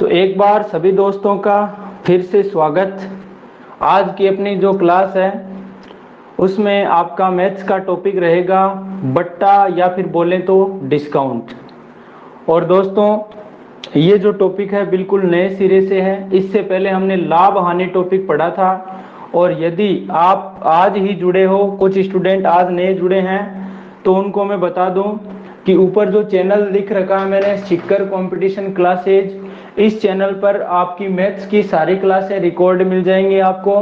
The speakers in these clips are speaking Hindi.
तो एक बार सभी दोस्तों का फिर से स्वागत। आज की अपनी जो क्लास है उसमें आपका मैथ्स का टॉपिक रहेगा बट्टा या फिर बोलें तो डिस्काउंट। और दोस्तों ये जो टॉपिक है बिल्कुल नए सिरे से है। इससे पहले हमने लाभ हानि टॉपिक पढ़ा था। और यदि आप आज ही जुड़े हो, कुछ स्टूडेंट आज नए जुड़े हैं, तो उनको मैं बता दूं कि ऊपर जो चैनल लिख रखा है मैंने, सिक्कर कंपटीशन क्लासेज, इस चैनल पर आपकी मैथ्स की सारी क्लासें रिकॉर्ड मिल जाएंगी आपको।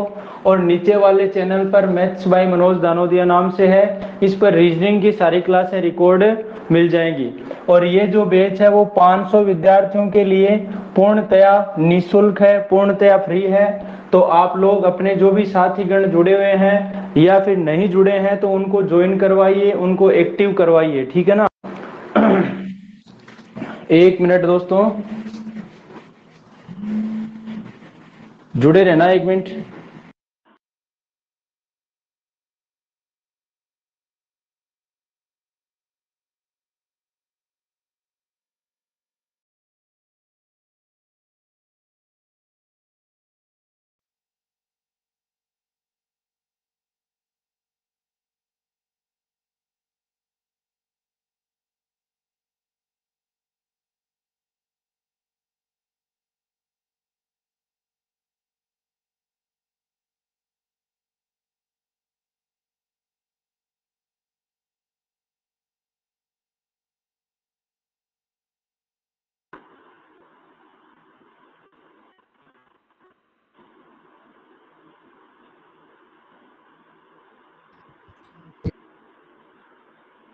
और नीचे वाले चैनल पर मैथ्स बाय मनोज दानोदिया नाम से है, इस पर रीजनिंग की सारी क्लासें रिकॉर्ड मिल जाएंगी। और ये जो बैच है वो 500 विद्यार्थियों के लिए पूर्णतया निःशुल्क है, पूर्णतया फ्री है। तो आप लोग अपने जो भी साथीगण जुड़े हुए हैं या फिर नहीं जुड़े हैं तो उनको ज्वाइन करवाइए, उनको एक्टिव करवाइए, ठीक है ना। एक मिनट दोस्तों, जुड़े रहना एक minute.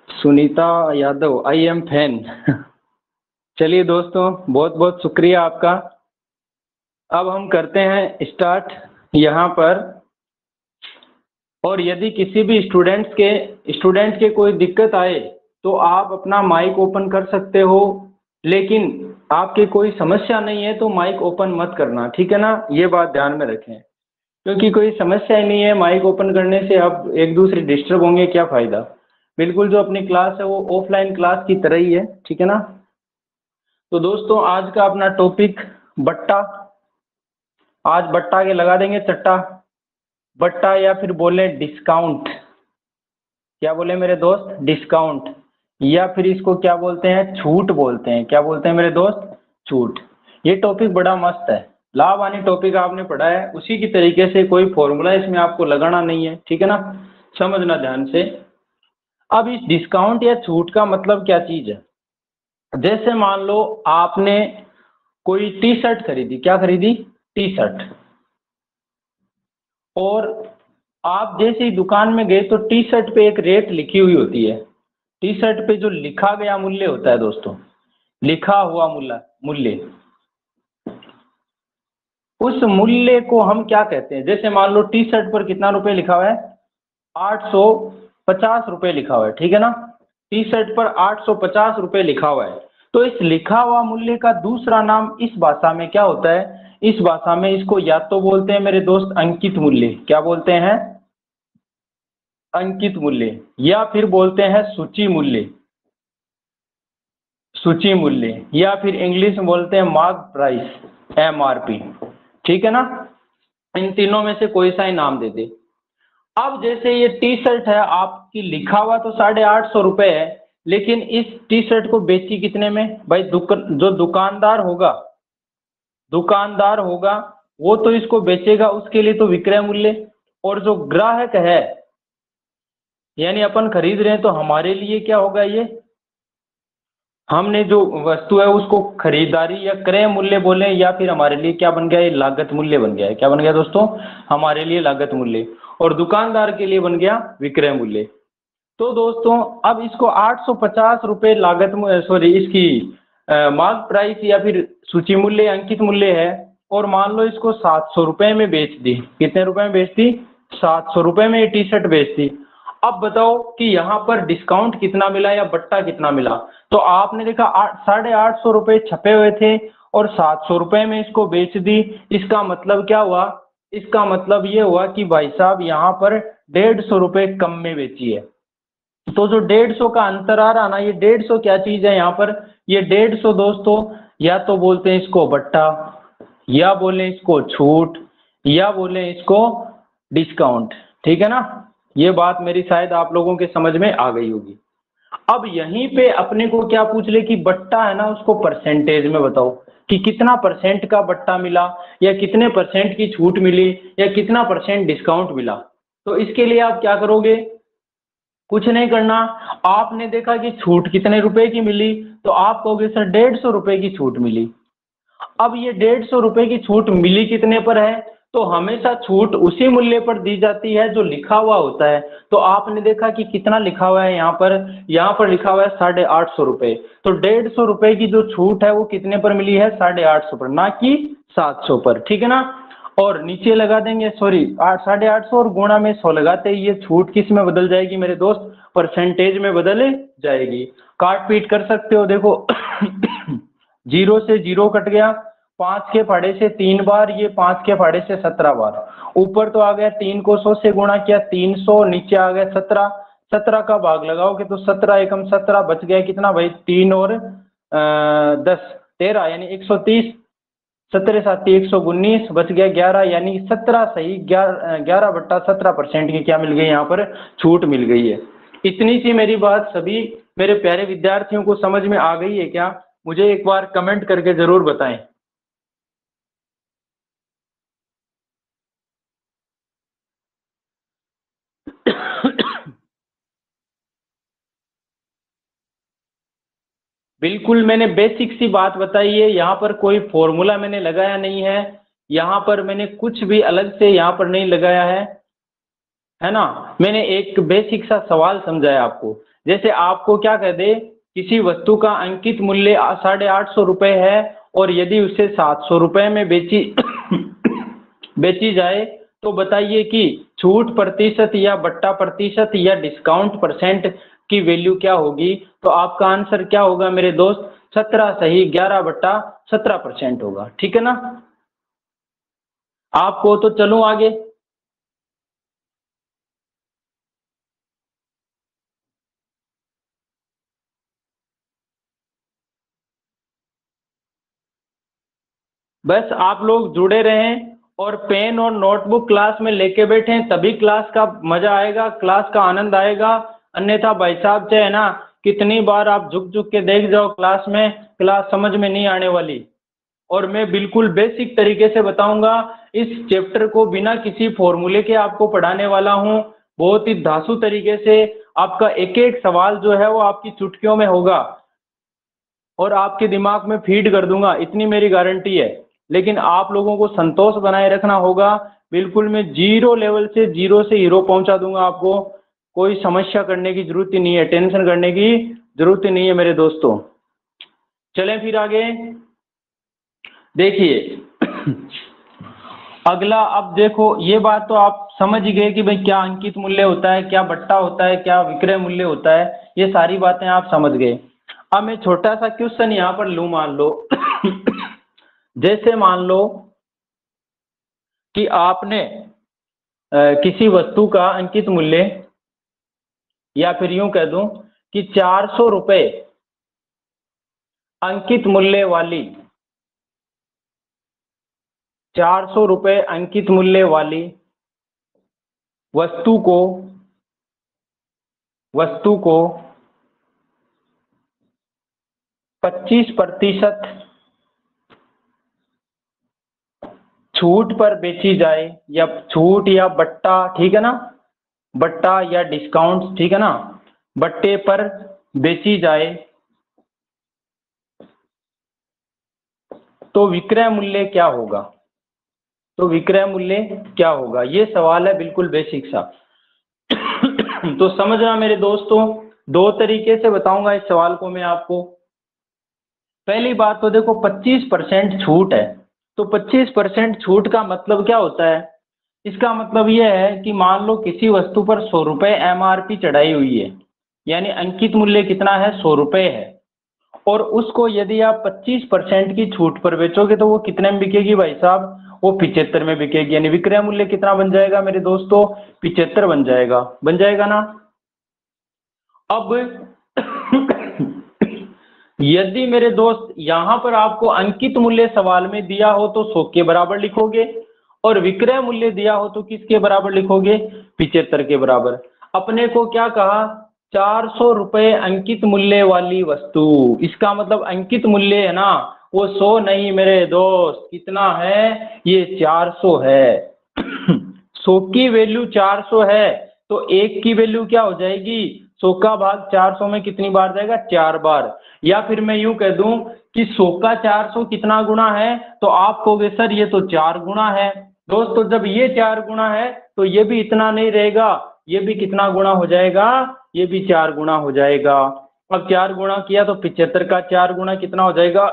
Sunita Yadav, I am fan. चलिए दोस्तों, बहुत बहुत शुक्रिया आपका। अब हम करते हैं स्टार्ट यहाँ पर। और यदि किसी भी स्टूडेंट के कोई दिक्कत आए तो आप अपना माइक ओपन कर सकते हो, लेकिन आपकी कोई समस्या नहीं है तो माइक ओपन मत करना, ठीक है ना। ये बात ध्यान में रखें, क्योंकि कोई समस्या ही नहीं है, माइक ओपन करने से आप एक दूसरे डिस्टर्ब होंगे, क्या फ़ायदा। बिल्कुल जो अपनी क्लास है वो ऑफलाइन क्लास की तरह ही है, ठीक है ना। तो दोस्तों आज का अपना टॉपिक बट्टा। आज बट्टा के लगा देंगे चट्टा। बट्टा या फिर बोले डिस्काउंट। क्या बोले मेरे दोस्त? डिस्काउंट। या फिर इसको क्या बोलते हैं? छूट बोलते हैं। क्या बोलते हैं मेरे दोस्त? छूट। ये टॉपिक बड़ा मस्त है। लाभ हानि टॉपिक आपने पढ़ा है, उसी की तरीके से कोई फॉर्मूला इसमें आपको लगाना नहीं है, ठीक है ना। समझना ध्यान से। अब इस डिस्काउंट या छूट का मतलब क्या चीज है? जैसे मान लो आपने कोई टी शर्ट खरीदी। क्या खरीदी? T shirt. और आप जैसे ही दुकान में गए तो टी शर्ट पे एक रेट लिखी हुई होती है। टी शर्ट पे जो लिखा गया मूल्य होता है दोस्तों, लिखा हुआ मूल्य, उस मूल्य को हम क्या कहते हैं? जैसे मान लो टी शर्ट पर कितना रुपए लिखा हुआ है? 850 रुपए लिखा हुआ है, ठीक है ना। टी शर्ट पर 850 रुपए लिखा हुआ है। तो इस लिखा हुआ मूल्य का दूसरा नाम इस भाषा में क्या होता है? इस भाषा में इसको या तो बोलते हैं मेरे दोस्त अंकित मूल्य। क्या बोलते हैं? अंकित मूल्य। या फिर बोलते हैं सूची मूल्य। सूची मूल्य। या फिर इंग्लिश में बोलते हैं मार्क प्राइस, MRP, ठीक है ना। इन तीनों में से कोई सा ही नाम दे दे। अब जैसे ये टी शर्ट है आपकी, लिखा हुआ तो 850 रुपए है, लेकिन इस टी शर्ट को बेची कितने में भाई? जो दुकानदार होगा वो तो इसको बेचेगा, उसके लिए तो विक्रय मूल्य। और जो ग्राहक है यानी अपन खरीद रहे हैं, तो हमारे लिए क्या होगा? ये हमने जो वस्तु है उसको खरीदारी या क्रय मूल्य बोले, या फिर हमारे लिए क्या बन गया? ये लागत मूल्य बन गया है। क्या बन गया दोस्तों? हमारे लिए लागत मूल्य। और दुकानदार के लिए बन गया विक्रय मूल्य। तो दोस्तों अब इसको 850 रुपये लागत, सॉरी, इसकी मार्क प्राइस या फिर सूची मूल्य, अंकित मूल्य है। और मान लो इसको 700 रुपये में बेच दी। कितने रुपए में बेच दी? 700 रुपये में ये टी शर्ट बेच दी। अब बताओ कि यहाँ पर डिस्काउंट कितना मिला या बट्टा कितना मिला? तो आपने देखा 850 रुपये छपे हुए थे और 700 रुपये में इसको बेच दी। इसका मतलब क्या हुआ? इसका मतलब ये हुआ कि भाई साहब यहाँ पर 150 रुपये कम में बेची है। तो जो 150 का अंतर आ रहा ना, ये 150 क्या चीज है यहाँ पर? ये 150 दोस्तों या तो बोलते हैं इसको बट्टा, या बोलें इसको छूट, या बोलें इसको डिस्काउंट। ठीक है ना, ये बात मेरी शायद आप लोगों के समझ में आ गई होगी। अब यहीं पे अपने को क्या पूछ ले कि बट्टा है ना, उसको परसेंटेज में बताओ कि कितना परसेंट का बट्टा मिला, या कितने परसेंट की छूट मिली, या कितना परसेंट डिस्काउंट मिला। तो इसके लिए आप क्या करोगे, कुछ नहीं करना। आपने देखा कि छूट कितने रुपए की मिली, तो आप कहोगे सर 150 रुपए की छूट मिली। अब ये 150 रुपए की छूट मिली कितने पर है, तो हमेशा छूट उसी मूल्य पर दी जाती है जो लिखा हुआ होता है। तो आपने देखा कि कितना लिखा हुआ है यहाँ पर लिखा हुआ है 850 रुपए। तो 150 रुपए की जो छूट है वो कितने पर मिली है, 850 पर, ना कि 700 पर। ठीक है ना, और नीचे लगा देंगे, सॉरी 850 और गुणा में 100 लगाते ही ये छूट किस में बदल जाएगी मेरे दोस्त, परसेंटेज में बदल जाएगी। काट पीट कर सकते हो, देखो 0 से 0 कट गया, 5 के फाड़े से 3 बार, ये 5 के फाड़े से 17 बार। ऊपर तो आ गया 3 को 100 से गुणा किया 300, नीचे आ गया 17, 17 का भाग लगाओगे तो 17 एकम 17, बच गया कितना भाई, 3 और 10 13, यानी 130, 17 7 119, बच गया 11, यानी 17 सही 11/17% की क्या मिल गई, यहाँ पर छूट मिल गई है। इतनी सी मेरी बात सभी मेरे प्यारे विद्यार्थियों को समझ में आ गई है क्या, मुझे एक बार कमेंट करके जरूर बताएं। बिल्कुल मैंने बेसिक सी बात बताई है, यहाँ पर कोई फॉर्मूला मैंने लगाया नहीं है, यहाँ पर मैंने कुछ भी अलग से यहाँ पर नहीं लगाया है ना। मैंने एक बेसिक सा सवाल समझाया आपको। जैसे आपको क्या कह दे, किसी वस्तु का अंकित मूल्य 850 रुपये है, और यदि उसे 700 रुपये में बेची जाए, तो बताइए कि छूट प्रतिशत या बट्टा प्रतिशत या डिस्काउंट परसेंट की वैल्यू क्या होगी। तो आपका आंसर क्या होगा मेरे दोस्त, 17 सही 11/17% होगा। ठीक है ना, आपको तो चलूं आगे। बस आप लोग जुड़े रहें और पेन और नोटबुक क्लास में लेके बैठें, तभी क्लास का मजा आएगा, क्लास का आनंद आएगा। अन्यथा भाई साहब चाहे ना कितनी बार आप झुक झुक के देख जाओ क्लास में, क्लास समझ में नहीं आने वाली। और मैं बिल्कुल बेसिक तरीके से बताऊंगा, इस चैप्टर को बिना किसी फॉर्मूले के आपको पढ़ाने वाला हूँ, बहुत ही धांसू तरीके से। आपका एक एक सवाल जो है वो आपकी चुटकियों में होगा, और आपके दिमाग में फीड कर दूंगा, इतनी मेरी गारंटी है। लेकिन आप लोगों को संतोष बनाए रखना होगा। बिल्कुल मैं जीरो लेवल से, जीरो से हीरो पहुंचा दूंगा आपको। कोई समस्या करने की जरूरत ही नहीं है, टेंशन करने की जरूरत ही नहीं है मेरे दोस्तों। चलें फिर आगे देखिए। अगला, अब देखो ये बात तो आप समझ ही गए कि भाई क्या अंकित मूल्य होता है, क्या बट्टा होता है, क्या विक्रय मूल्य होता है, ये सारी बातें आप समझ गए। अब मैं छोटा सा क्वेश्चन यहाँ पर लूँ, मान लो जैसे मान लो कि आपने किसी वस्तु का अंकित मूल्य, या फिर यूं कह दूं कि 400 रुपये अंकित मूल्य वाली, 400 रुपये अंकित मूल्य वाली वस्तु को 25% छूट पर बेची जाए, या छूट या बट्टा, ठीक है ना, बट्टा या डिस्काउंट, ठीक है ना, बट्टे पर बेची जाए, तो विक्रय मूल्य क्या होगा। तो विक्रय मूल्य क्या होगा, ये सवाल है बिल्कुल बेसिक सा। तो समझना मेरे दोस्तों, दो तरीके से बताऊंगा इस सवाल को मैं आपको। पहली बात तो देखो 25% छूट है, तो 25% छूट का मतलब क्या होता है, इसका मतलब यह है कि मान लो किसी वस्तु पर 100 रुपये MRP चढ़ाई हुई है, यानी अंकित मूल्य कितना है, 100 रुपये है, और उसको यदि आप 25% की छूट पर बेचोगे तो वो कितने में बिकेगी भाई साहब, वो 75 में बिकेगी। यानी विक्रय मूल्य कितना बन जाएगा मेरे दोस्तों, 75 बन जाएगा ना। अब यदि मेरे दोस्त यहाँ पर आपको अंकित मूल्य सवाल में दिया हो तो 100 के बराबर लिखोगे, और विक्रय मूल्य दिया हो तो किसके बराबर लिखोगे? 75 के बराबर। अपने को क्या कहा? 400 रुपये अंकित मूल्य वाली वस्तु। इसका मतलब अंकित मूल्य है ना, वो 100 नहीं मेरे दोस्त, कितना है? ये 400 है। 100 की वैल्यू 400 है, तो एक की वैल्यू क्या हो जाएगी? 100 का भाग 400 में कितनी बार जाएगा? 4 बार। या फिर मैं यूं कह दूं कि 100 का 400 कितना गुना है, तो आप कहोगे सर ये तो 4 गुना है। दोस्तों जब ये 4 गुना है तो ये भी इतना नहीं रहेगा, ये भी कितना गुना हो जाएगा? ये भी 4 गुना हो जाएगा। अब 4 गुना किया तो 75 का 4 गुना कितना हो जाएगा?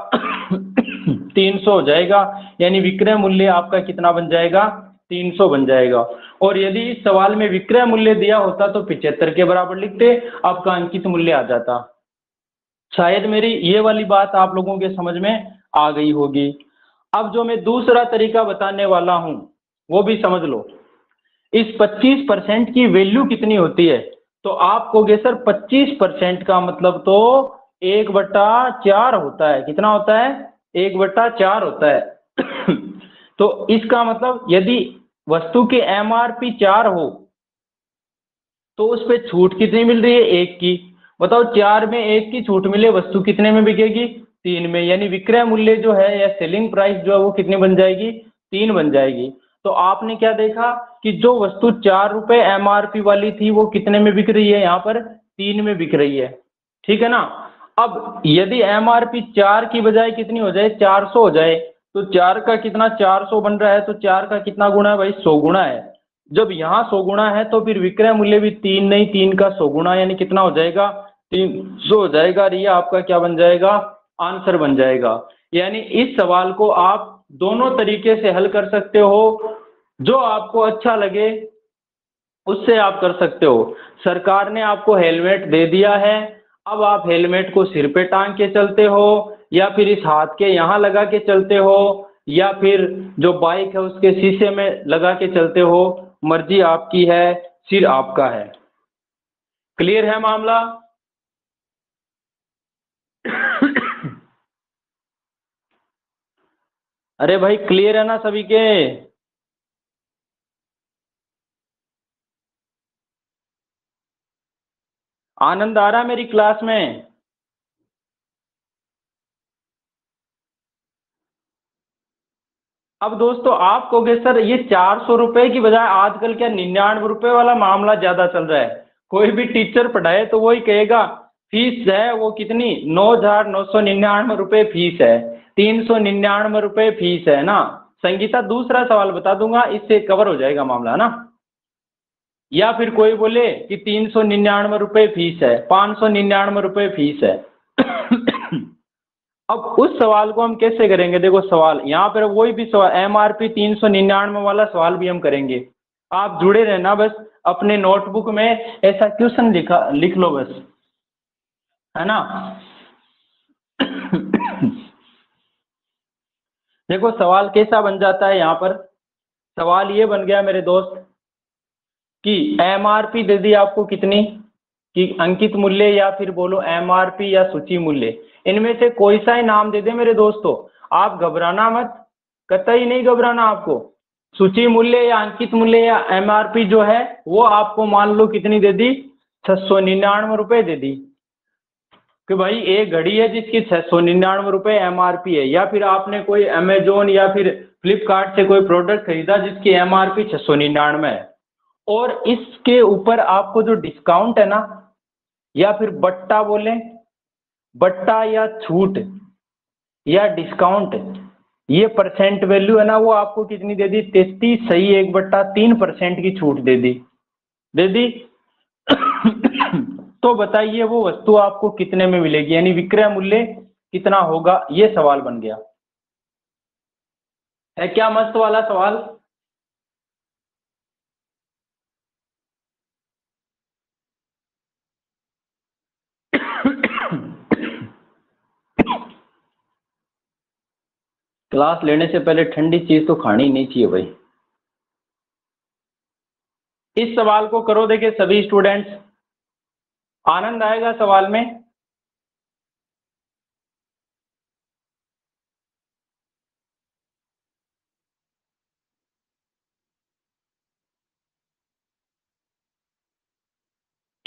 300 हो जाएगा। यानी विक्रय मूल्य आपका कितना बन जाएगा? 300 बन जाएगा। और यदि इस सवाल में विक्रय मूल्य दिया होता तो 75 के बराबर लिखते, आपका अंकित मूल्य आ जाता। शायद मेरी ये वाली बात आप लोगों के समझ में आ गई होगी। अब जो मैं दूसरा तरीका बताने वाला हूं वो भी समझ लो। इस 25% की वैल्यू कितनी होती है? तो आप कहोगे सर 25% का मतलब तो 1/4 होता है। कितना होता है? 1/4 होता है। तो इसका मतलब यदि वस्तु की एमआरपी 4 हो तो उस पे छूट कितनी मिल रही है? 1 की। बताओ 4 में 1 की छूट मिले, वस्तु कितने में बिकेगी? 3 में। यानी विक्रय मूल्य जो है या सेलिंग प्राइस जो है वो कितनी बन जाएगी? 3 बन जाएगी। तो आपने क्या देखा कि जो वस्तु 4 रुपए एमआरपी वाली थी वो कितने में बिक रही है? यहाँ पर 3 में बिक रही है। ठीक है ना? अब यदि एमआरपी 4 की बजाय कितनी हो जाए? 400 हो जाए, तो 4 का कितना? 400 बन रहा है, तो 4 का कितना गुना है भाई? 100 गुना है। जब यहाँ 100 गुना है तो फिर विक्रय मूल्य भी 3 नहीं, 3 का 100 गुना, यानी कितना हो जाएगा? 300 हो जाएगा। और ये आपका क्या बन जाएगा? आंसर बन जाएगा। यानी इस सवाल को आप दोनों तरीके से हल कर सकते हो, जो आपको अच्छा लगे उससे आप कर सकते हो। सरकार ने आपको हेलमेट दे दिया है, अब आप हेलमेट को सिर पे टांग के चलते हो, या फिर इस हाथ के यहाँ लगा के चलते हो, या फिर जो बाइक है उसके शीशे में लगा के चलते हो, मर्जी आपकी है, सिर आपका है। क्लियर है मामला? अरे भाई क्लियर है ना सभी के? आनंद आ रहा है मेरी क्लास में? अब दोस्तों आप कहोगे सर ये 400 रुपए की बजाय आजकल क्या 99 रुपए वाला मामला ज्यादा चल रहा है। कोई भी टीचर पढ़ाए तो वही कहेगा फीस है वो कितनी? 9,999 रुपए फीस है, 399 रुपए फीस है ना। संगीता दूसरा सवाल बता दूंगा, इससे कवर हो जाएगा मामला ना। या फिर कोई बोले कि 399 रुपए फीस है, 599 रुपए फीस है। अब उस सवाल को हम कैसे करेंगे? देखो सवाल यहाँ पर वही भी सवाल, एमआरपी 399 वाला सवाल भी हम करेंगे। आप जुड़े रहना बस, अपने नोटबुक में ऐसा क्वेश्चन लिख लो बस, है ना? देखो सवाल कैसा बन जाता है यहाँ पर। सवाल ये बन गया मेरे दोस्त कि एमआरपी दे दी आपको कितनी, कि अंकित मूल्य या फिर बोलो एमआरपी या सूची मूल्य, इनमें से कोई सा ही नाम दे दे मेरे दोस्तों। आप घबराना मत, कतई नहीं घबराना आपको। सूची मूल्य या अंकित मूल्य या एमआरपी जो है वो आपको मान लो कितनी दे दी? 699 रुपए दे दी, कि भाई एक घड़ी है जिसकी 699 रुपए एमआरपी है। या फिर आपने कोई अमेजोन या फिर फ्लिपकार्ट से कोई प्रोडक्ट खरीदा जिसकी एमआरपी 699 है, और इसके ऊपर आपको जो डिस्काउंट है ना, या फिर बट्टा बोले, बट्टा या छूट या डिस्काउंट, ये परसेंट वैल्यू है ना, वो आपको कितनी दे दी? 33 सही 1/3% की छूट दे दी। दे दी। तो बताइए वो वस्तु आपको कितने में मिलेगी, यानी विक्रय मूल्य कितना होगा? ये सवाल बन गया है। क्या मस्त वाला सवाल? क्लास लेने से पहले ठंडी चीज तो खानी नहीं चाहिए भाई। इस सवाल को करो देखिए सभी स्टूडेंट्स, आनंद आएगा सवाल में।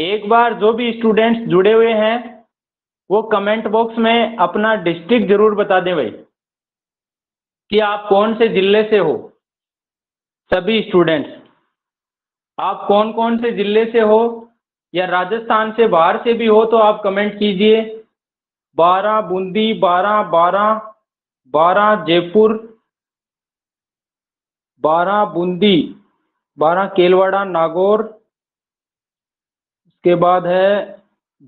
एक बार जो भी स्टूडेंट्स जुड़े हुए हैं वो कमेंट बॉक्स में अपना डिस्ट्रिक्ट जरूर बता दें भाई, कि आप कौन से जिले से हो। सभी स्टूडेंट्स, आप कौन कौन से जिले से हो, या राजस्थान से बाहर से भी हो तो आप कमेंट कीजिए। 12 बूंदी, 12 12, 12 जयपुर, 12 बूंदी, 12 केलवाड़ा नागौर, उसके बाद है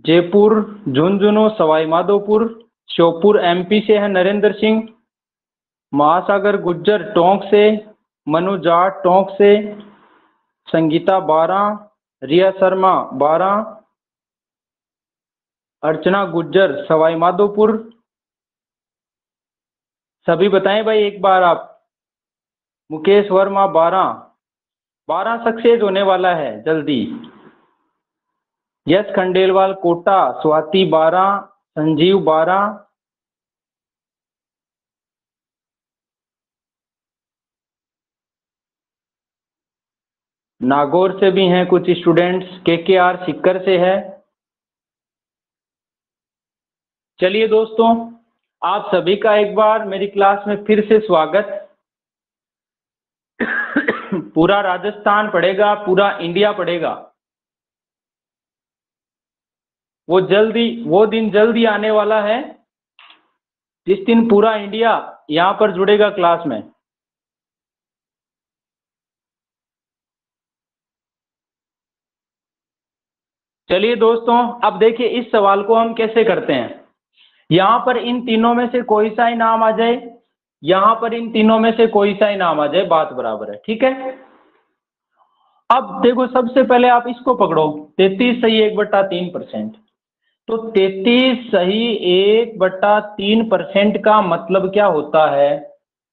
जयपुर, झुंझुनू, सवाई माधोपुर, श्योपुर एमपी से है नरेंद्र सिंह, महासागर गुज्जर टोंक से, मनु जाट टोंक से, संगीता 12, रिया शर्मा 12, अर्चना गुज्जर सवाई माधोपुर। सभी बताएं भाई एक बार आप। मुकेश वर्मा 12, 12 सक्सेस होने वाला है जल्दी। यश खंडेलवाल कोटा, स्वाति 12, संजीव 12, नागौर से भी हैं कुछ स्टूडेंट्स, केकेआर सिक्कर से है। चलिए दोस्तों, आप सभी का एक बार मेरी क्लास में फिर से स्वागत। पूरा राजस्थान पढ़ेगा, पूरा इंडिया पढ़ेगा। वो दिन जल्दी आने वाला है जिस दिन पूरा इंडिया यहाँ पर जुड़ेगा क्लास में। चलिए दोस्तों, अब देखिए इस सवाल को हम कैसे करते हैं। यहाँ पर इन तीनों में से कोई सा ही नाम आ जाए, यहाँ पर इन तीनों में से कोई सा ही नाम आ जाए, बात बराबर है, ठीक है। अब देखो सबसे पहले आप इसको पकड़ो, 33 सही 1/3%। तो 33 सही 1/3% का मतलब क्या होता है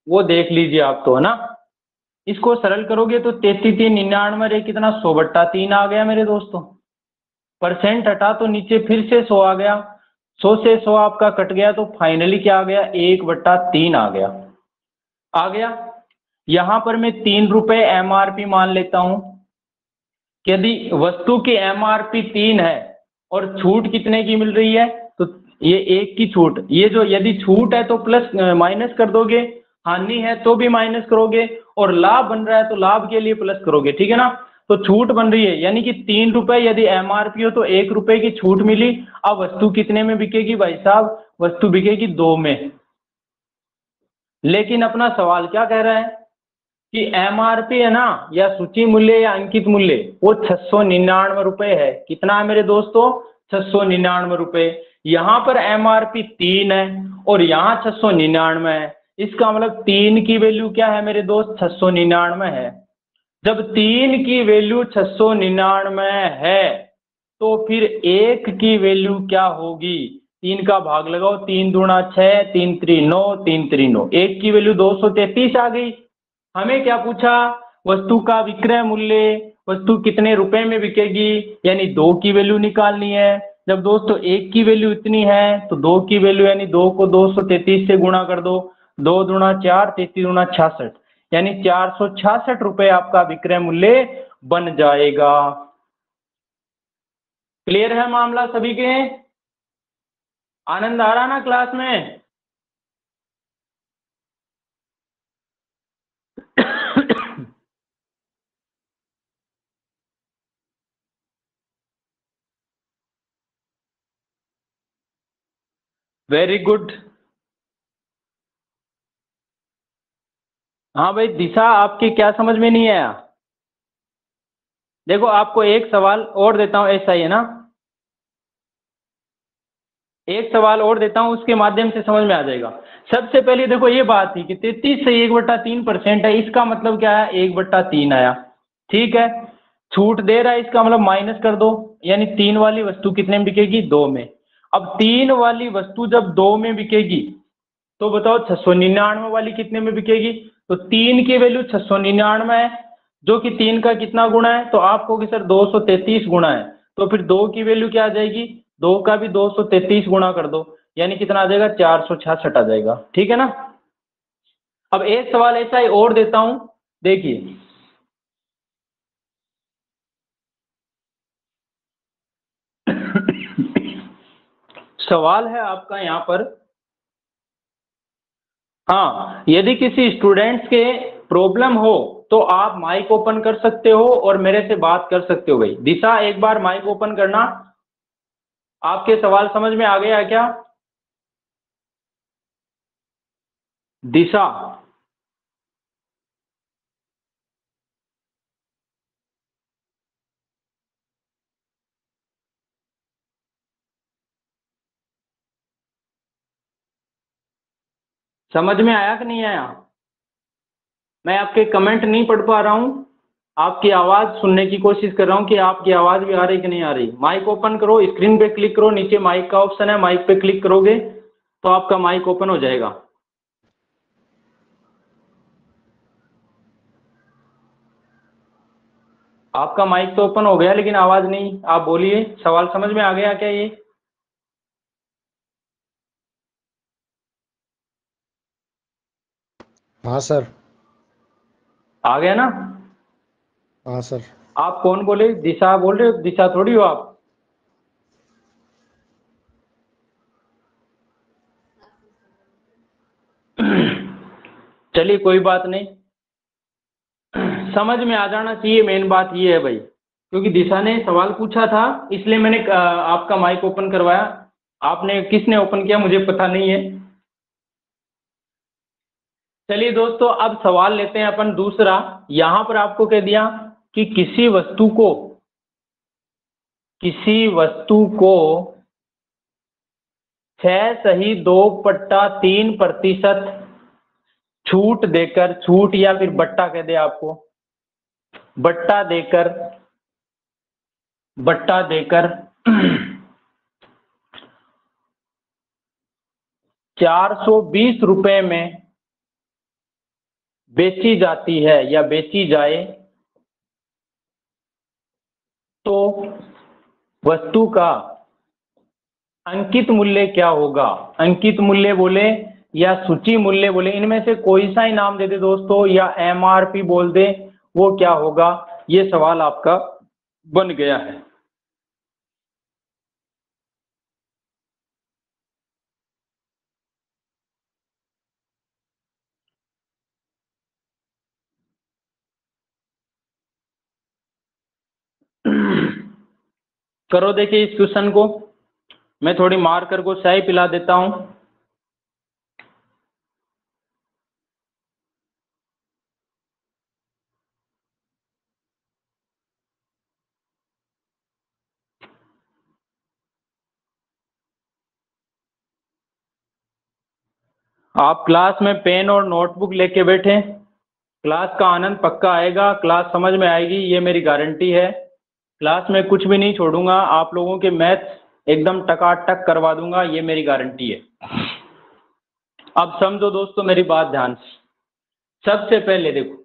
वो देख लीजिए आप, तो है ना। इसको सरल करोगे तो 33 3 99 कितना 100/3 आ गया मेरे दोस्तों। परसेंट हटा तो नीचे फिर से 100 आ गया, 100 से 100 आपका कट गया तो फाइनली क्या आ गया 1/3 आ गया। आ गया। यहां पर मैं 3 रुपए एमआरपी मान लेता हूं। यदि वस्तु की एमआरपी 3 है और छूट कितने की मिल रही है, तो ये 1 की छूट, ये जो यदि छूट है तो प्लस माइनस कर दोगे, हानि है तो भी माइनस करोगे, और लाभ बन रहा है तो लाभ के लिए प्लस करोगे, ठीक है ना। तो छूट बन रही है यानी कि 3 रुपए यदि एमआरपी हो तो 1 रुपए की छूट मिली। अब वस्तु कितने में बिकेगी भाई साहब, वस्तु बिकेगी 2 में। लेकिन अपना सवाल क्या कह रहा है कि एमआरपी है ना, या सूची मूल्य या अंकित मूल्य, वो 699 रुपए है। कितना है मेरे दोस्तों, 699 रुपए। यहाँ पर एमआरपी 3 है और यहाँ 699 है। इसका मतलब 3 की वैल्यू क्या है मेरे दोस्त, 699 है। जब 3 की वैल्यू 699 है तो फिर 1 की वैल्यू क्या होगी, 3 का भाग लगाओ, 3 दूना 6, 3 3 9, 3 3 9, 1 की वैल्यू 233 आ गई। हमें क्या पूछा, वस्तु का विक्रय मूल्य, वस्तु कितने रुपए में बिकेगी, यानी 2 की वैल्यू निकालनी है। जब दोस्तों 1 की वैल्यू इतनी है तो 2 की वैल्यू यानी 2 को 233 से गुणा कर दो, 2 दूना 4, 33 दूना 66, यानी 466 रुपए आपका विक्रय मूल्य बन जाएगा। क्लियर है मामला सभी के, आनंद आ रहा ना क्लास में। Very good. हाँ भाई दिशा, आपकी क्या समझ में नहीं आया। देखो आपको एक सवाल और देता हूँ, ऐसा ही है ना, एक सवाल और देता हूँ उसके माध्यम से समझ में आ जाएगा। सबसे पहले देखो ये बात थी कि 33 से 1/3% है, इसका मतलब क्या है 1/3 आया, ठीक है। छूट दे रहा है इसका मतलब माइनस कर दो, यानी 3 वाली वस्तु कितने में बिकेगी, 2 में। अब 3 वाली वस्तु जब 2 में बिकेगी तो बताओ 699 वाली कितने में बिकेगी। तो 3 की वैल्यू 699 है, जो कि 3 का कितना गुणा है, तो आप कहोगे सर 233 गुणा है, तो फिर 2 की वैल्यू क्या आ जाएगी, 2 का भी 233 गुणा कर दो, यानी कितना आ जाएगा 466 आ जाएगा, ठीक है ना। अब एक सवाल ऐसा ही और देता हूं, देखिए सवाल है आपका यहाँ पर, हाँ, यदि किसी स्टूडेंट्स के प्रॉब्लम हो तो आप माइक ओपन कर सकते हो और मेरे से बात कर सकते हो। भाई दिशा, एक बार माइक ओपन करना। आपके सवाल समझ में आ गया क्या? दिशा, समझ में आया कि नहीं आया? मैं आपके कमेंट नहीं पढ़ पा रहा हूँ, आपकी आवाज़ सुनने की कोशिश कर रहा हूँ कि आपकी आवाज़ भी आ रही कि नहीं आ रही। माइक ओपन करो, स्क्रीन पे क्लिक करो, नीचे माइक का ऑप्शन है, माइक पे क्लिक करोगे तो आपका माइक ओपन हो जाएगा। आपका माइक तो ओपन हो गया लेकिन आवाज़ नहीं। आप बोलिए, सवाल समझ में आ गया क्या ये? हाँ सर। आ गया ना? हाँ सर। आप कौन बोले? दिशा बोल रहे हो? दिशा थोड़ी हो आप। चलिए कोई बात नहीं, समझ में आ जाना चाहिए, मेन बात ये है भाई, क्योंकि दिशा ने सवाल पूछा था इसलिए मैंने आपका माइक ओपन करवाया। आपने, किसने ओपन किया मुझे पता नहीं है। चलिए दोस्तों, अब सवाल लेते हैं अपन दूसरा। यहाँ पर आपको कह दिया कि किसी वस्तु को 6.2% छूट देकर, छूट या फिर बट्टा कह दे आपको, बट्टा देकर, बट्टा देकर 420 रुपए में बेची जाती है या बेची जाए तो वस्तु का अंकित मूल्य क्या होगा? अंकित मूल्य बोले या सूची मूल्य बोले, इनमें से कोई सा ही नाम दे दे दोस्तों, या एमआरपी बोल दे, वो क्या होगा? ये सवाल आपका बन गया है। करो देखिए इस क्वेश्चन को, मैं थोड़ी मार्कर को चाय पिला देता हूं। आप क्लास में पेन और नोटबुक लेके बैठे, क्लास का आनंद पक्का आएगा, क्लास समझ में आएगी, ये मेरी गारंटी है। क्लास में कुछ भी नहीं छोड़ूंगा, आप लोगों के मैथ्स एकदम टकाटक करवा दूंगा, ये मेरी गारंटी है। अब समझो दोस्तों मेरी बात ध्यान से। सबसे पहले देखो,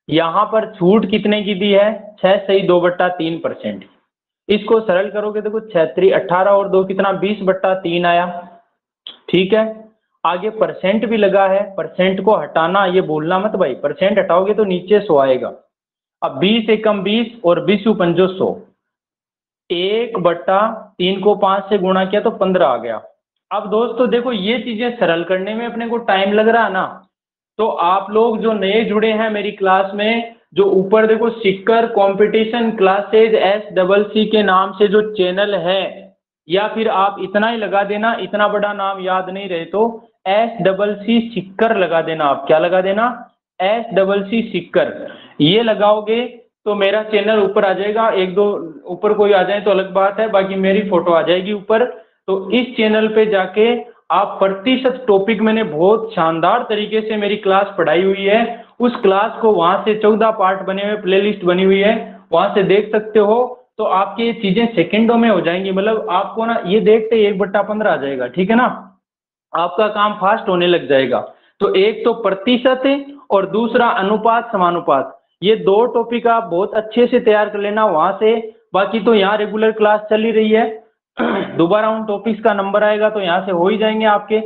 यहाँ पर छूट कितने की दी है? 6.2/3%। इसको सरल करोगे, देखो 6×3 = 18 और 2 कितना, 20/3 आया। ठीक है, आगे परसेंट भी लगा है, परसेंट को हटाना, ये भूलना मत भाई, परसेंट हटाओगे तो नीचे 100 आएगा। अब 20 एकम 20 और 20×5 100, 1/3 को 5 से गुणा किया तो 15 आ गया। अब दोस्तों देखो, ये चीजें सरल करने में अपने को टाइम लग रहा है ना, तो आप लोग जो नए जुड़े हैं मेरी क्लास में, जो ऊपर देखो सिक्कर कंपटीशन क्लासेज SCC के नाम से जो चैनल है, या फिर आप इतना ही लगा देना, इतना बड़ा नाम याद नहीं रहे तो SCC सिक्कर लगा देना। आप क्या लगा देना? SCC सिक्कर, ये लगाओगे तो मेरा चैनल ऊपर आ जाएगा। एक दो ऊपर कोई आ जाए तो अलग बात है, बाकी मेरी फोटो आ जाएगी ऊपर। तो इस चैनल पे जाके आप प्रतिशत टॉपिक, मैंने बहुत शानदार तरीके से मेरी क्लास पढ़ाई हुई है, उस क्लास को वहां से 14 पार्ट बने हुए, प्लेलिस्ट बनी हुई है, वहां से देख सकते हो। तो आपकी ये चीजें सेकंडों में हो जाएंगी, मतलब आपको ना ये देखते 1/15 आ जाएगा, ठीक है ना, आपका काम फास्ट होने लग जाएगा। तो एक तो प्रतिशत और दूसरा अनुपात समानुपात, ये दो टॉपिक आप बहुत अच्छे से तैयार कर लेना वहां से। बाकी तो यहाँ रेगुलर क्लास चल ही रही है, दोबारा उन टॉपिक्स का नंबर आएगा तो यहाँ से हो ही जाएंगे आपके।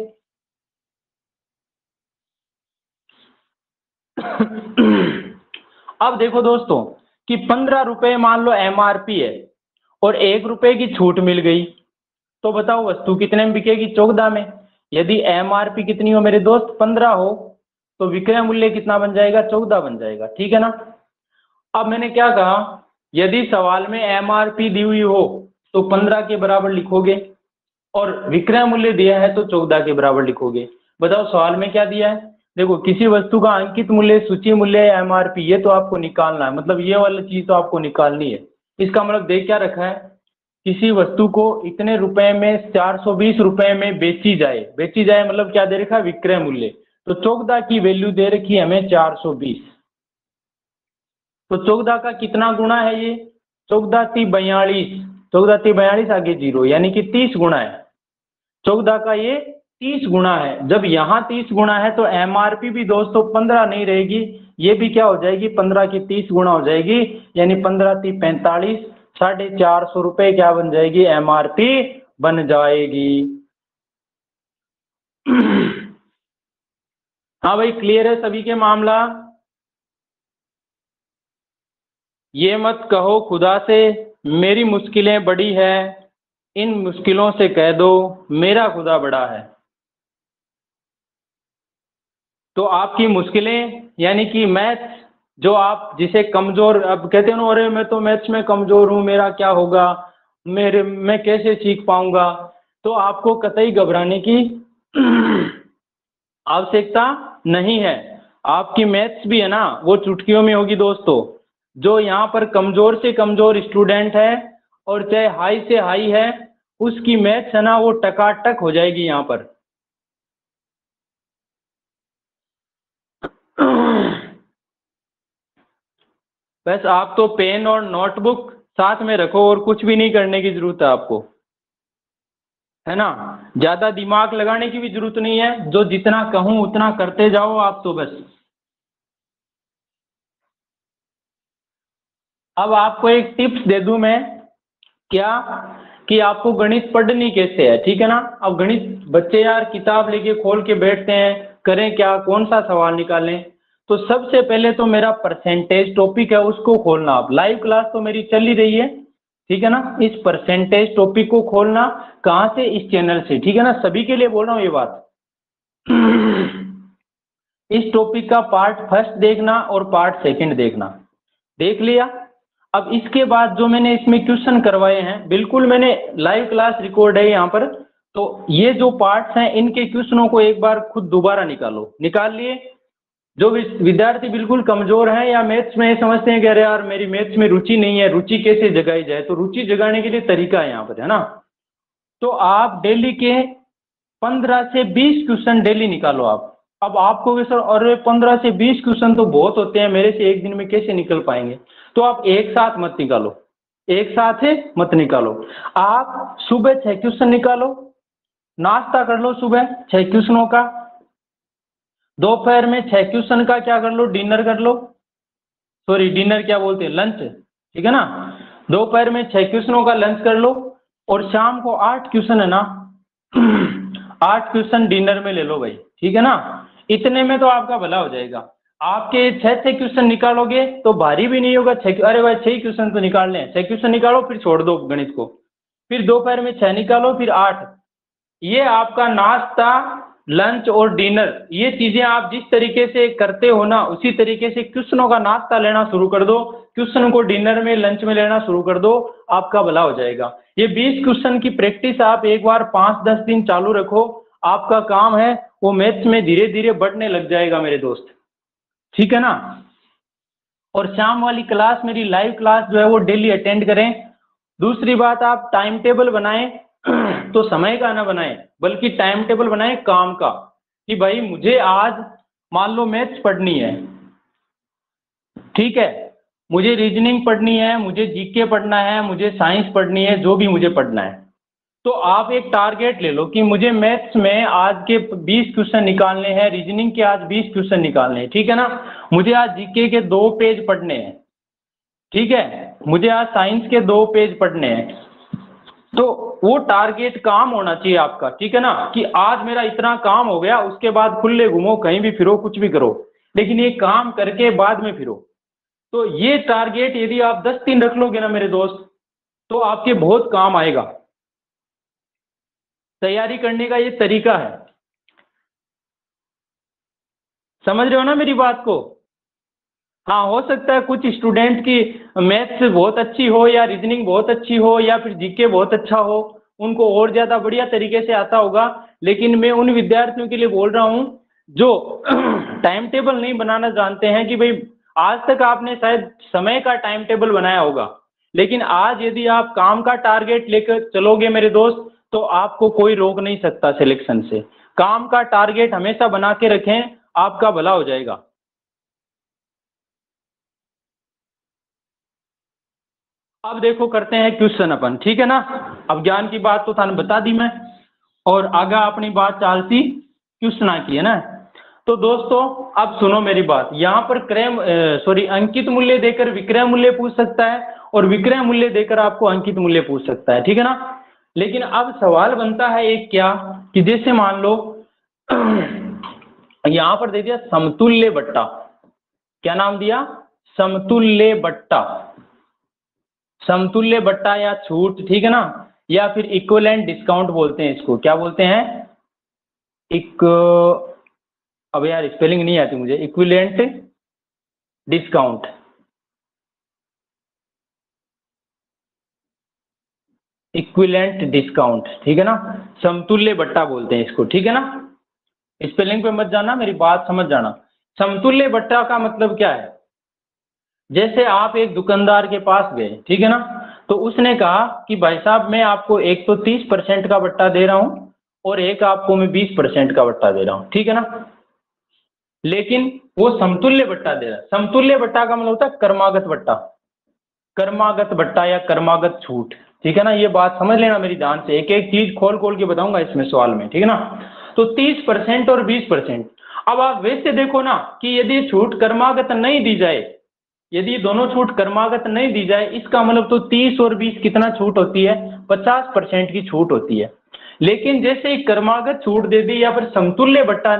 अब देखो दोस्तों कि 15 रुपए मान लो MRP है और 1 रुपए की छूट मिल गई, तो बताओ वस्तु कितने में बिकेगी? 14 में। यदि एमआरपी कितनी हो मेरे दोस्त? 15 हो, तो विक्रय मूल्य कितना बन जाएगा? 14 बन जाएगा, ठीक है ना। अब मैंने क्या कहा, यदि सवाल में एमआरपी दी हुई हो तो 15 के बराबर लिखोगे, और विक्रय मूल्य दिया है तो 14 के बराबर लिखोगे। बताओ सवाल में क्या दिया है? देखो, किसी वस्तु का अंकित मूल्य, सूची मूल्य या एमआरपी, ये तो आपको निकालना है, मतलब ये वाली चीज तो आपको निकालनी है। इसका मतलब देख क्या रखा है, किसी वस्तु को इतने रुपए में 420 रुपए में बेची जाए। बेची जाए मतलब क्या दे रखा है? विक्रय मूल्य। तो 14 की वैल्यू दे रखी है हमें 420। तो 14 का कितना गुणा है ये? 14 × 42, 14 × 42 आगे 0, यानी कि 30 गुणा है। 14 का ये 30 गुणा है। जब यहाँ 30 गुणा है तो एमआरपी भी दोस्तों 15 नहीं रहेगी, ये भी क्या हो जाएगी? 15 की 30 गुणा हो जाएगी, यानी 15 × 30 = 45, 450 रुपये क्या बन जाएगी? एमआरपी बन जाएगी। हाँ भाई, क्लियर है सभी के मामला? ये मत कहो खुदा से मेरी मुश्किलें बड़ी है, इन मुश्किलों से कह दो मेरा खुदा बड़ा है। तो आपकी मुश्किलें यानी कि मैथ्स, जो आप जिसे कमजोर, अब कहते हो ना, अरे मैं तो मैथ्स में कमजोर हूँ, मेरा क्या होगा, मैं कैसे सीख पाऊंगा, तो आपको कतई घबराने की आवश्यकता नहीं है। आपकी मैथ्स भी है ना, वो चुटकियों में होगी दोस्तों। जो यहाँ पर कमजोर से कमजोर स्टूडेंट है और चाहे हाई से हाई है, उसकी मैथ्स है ना वो टकाटक हो जाएगी यहाँ पर। बस आप तो पेन और नोटबुक साथ में रखो, और कुछ भी नहीं करने की जरूरत है आपको, है ना। ज्यादा दिमाग लगाने की भी जरूरत नहीं है, जो जितना कहूँ उतना करते जाओ आप तो बस। अब आपको एक टिप्स दे दूं मैं, क्या कि आपको गणित पढ़नी कैसे है, ठीक है ना। अब गणित बच्चे यार किताब लेके खोल के बैठते हैं, करें क्या, कौन सा सवाल निकालें। तो सबसे पहले तो मेरा परसेंटेज टॉपिक है, उसको खोलना। आप लाइव क्लास तो मेरी चल ही रही है, ठीक है ना। इस परसेंटेज टॉपिक को खोलना, कहाँ से? इस चैनल से, ठीक है ना। सभी के लिए बोल रहा हूँ ये बात। इस टॉपिक का पार्ट फर्स्ट देखना और पार्ट सेकंड देखना। देख लिया? अब इसके बाद जो मैंने इसमें क्वेश्चन करवाए हैं, बिल्कुल मैंने लाइव क्लास रिकॉर्ड है यहाँ पर, तो ये जो पार्ट्स हैं इनके क्वेश्चनों को एक बार खुद दोबारा निकालो। निकाल लिए? जो विद्यार्थी बिल्कुल कमजोर हैं या मैथ्स में समझते हैं कि अरे यार मेरी मैथ्स में रुचि नहीं है, रुचि कैसे जगाई जाए, तो रुचि जगाने के लिए तरीका है यहाँ पर, है ना। तो आप डेली के 15 से 20 क्वेश्चन डेली निकालो आप। अब आपको भी सर अरे 15 से 20 क्वेश्चन तो बहुत होते हैं, मेरे से एक दिन में कैसे निकल पाएंगे? तो आप एक साथ मत निकालो, एक साथ मत निकालो। आप सुबह 6 क्वेश्चन निकालो, नाश्ता कर लो सुबह 6 क्वेश्चनों का, दोपहर में 6 क्वेश्चन का क्या कर लो? डिनर कर लो। सॉरी, डिनर क्या बोलते हैं, लंच, ठीक है ना। दोपहर में 6 क्वेश्चनों का लंच कर लो, और शाम को 8 क्वेश्चन है ना, 8 क्वेश्चन डिनर में ले लो भाई, ठीक है ना। इतने में तो आपका भला हो जाएगा। आपके 6 क्वेश्चन निकालोगे तो भारी भी नहीं होगा। 6, अरे भाई 6 क्वेश्चन तो निकाल लें, 6 क्वेश्चन निकालो फिर छोड़ दो गणित को, फिर दोपहर में 6 निकालो, फिर 8। ये आपका नाश्ता, लंच और डिनर, ये चीजें आप जिस तरीके से करते हो ना, उसी तरीके से क्वेश्चनों का नाश्ता लेना शुरू कर दो, क्वेश्चन को डिनर में, लंच में लेना शुरू कर दो, आपका भला हो जाएगा। ये 20 क्वेश्चन की प्रैक्टिस आप एक बार 5-10 दिन चालू रखो, आपका काम है वो मैथ्स में धीरे धीरे बढ़ने लग जाएगा मेरे दोस्त, ठीक है ना। और शाम वाली क्लास, मेरी लाइव क्लास जो है वो डेली अटेंड करें। दूसरी बात, आप टाइम टेबल बनाएं, तो समय का ना बनाएं, बल्कि टाइम टेबल बनाएं काम का, कि भाई मुझे आज मान लो मैथ्स पढ़नी है, ठीक है, मुझे रीजनिंग पढ़नी है, मुझे जीके पढ़ना है, मुझे साइंस पढ़नी है, जो भी मुझे पढ़ना है, तो आप एक टारगेट ले लो कि मुझे मैथ्स में आज के 20 क्वेश्चन निकालने हैं, रीजनिंग के आज 20 क्वेश्चन निकालने हैं, ठीक है ना। मुझे आज जीके के 2 पेज पढ़ने हैं, ठीक है, मुझे आज साइंस के 2 पेज पढ़ने हैं। तो वो टारगेट काम होना चाहिए आपका, ठीक है ना, कि आज मेरा इतना काम हो गया, उसके बाद खुले घूमो, कहीं भी फिरो, कुछ भी करो, लेकिन ये काम करके बाद में फिरो। तो ये टारगेट यदि आप 10 दिन रख लोगे ना मेरे दोस्त, तो आपके बहुत काम आएगा। तैयारी करने का ये तरीका है। समझ रहे हो ना मेरी बात को? हाँ, हो सकता है कुछ स्टूडेंट की मैथ्स बहुत अच्छी हो या रीजनिंग बहुत अच्छी हो या फिर जीके बहुत अच्छा हो, उनको और ज़्यादा बढ़िया तरीके से आता होगा, लेकिन मैं उन विद्यार्थियों के लिए बोल रहा हूँ जो टाइम टेबल नहीं बनाना जानते हैं कि भाई आज तक आपने शायद समय का टाइम टेबल बनाया होगा, लेकिन आज यदि आप काम का टारगेट लेकर चलोगे मेरे दोस्त, तो आपको कोई रोक नहीं सकता सिलेक्शन से। काम का टारगेट हमेशा बना के रखें, आपका भला हो जाएगा। अब देखो करते हैं क्वेश्चन अपन, ठीक है ना? अब ज्ञान की बात तो थाने बता दी मैं, और आगे अपनी बात चालती क्वेश्चन की है ना। तो दोस्तों अब सुनो मेरी बात, यहाँ पर अंकित मूल्य देकर विक्रय मूल्य पूछ सकता है, और विक्रय मूल्य देकर आपको अंकित मूल्य पूछ सकता है, ठीक है ना? लेकिन अब सवाल बनता है एक क्या, कि जैसे मान लो यहाँ पर दे दिया समतुल्य बट्टा। क्या नाम दिया? समतुल्य बट्टा। समतुल्य बट्टा या छूट, ठीक है ना? या फिर इक्विवेलेंट डिस्काउंट बोलते हैं इसको। क्या बोलते हैं? एक अब यार स्पेलिंग नहीं आती मुझे। इक्विवेलेंट डिस्काउंट, इक्विवेलेंट डिस्काउंट, ठीक है ना? समतुल्य बट्टा बोलते हैं इसको, ठीक है ना? स्पेलिंग पे मत जाना, मेरी बात समझ जाना। समतुल्य बट्टा का मतलब क्या है? जैसे आप एक दुकानदार के पास गए, ठीक है ना? तो उसने कहा कि भाई साहब मैं आपको एक तो 30% का बट्टा दे रहा हूँ, और एक आपको मैं 20% का बट्टा दे रहा हूँ, ठीक है ना? लेकिन वो समतुल्य बट्टा दे रहा है। समतुल्य बट्टा का मतलब होता है क्रमागत बट्टा, क्रमागत बट्टा या क्रमागत छूट, ठीक है ना? ये बात समझ लेना मेरी ध्यान से, एक एक चीज खोल खोल के बताऊंगा इसमें सवाल में, ठीक है ना? तो 30% और 20%। अब आप वैसे देखो ना कि यदि छूट क्रमागत नहीं दी जाए, यदि दोनों छूट क्रमागत नहीं दी जाए, इसका मतलब तो 30 और 20 कितना छूट होती है? 50% की छूट होती है। लेकिन जैसे ही क्रमागत छूट दे दी या फिर समतुल्य बट्टा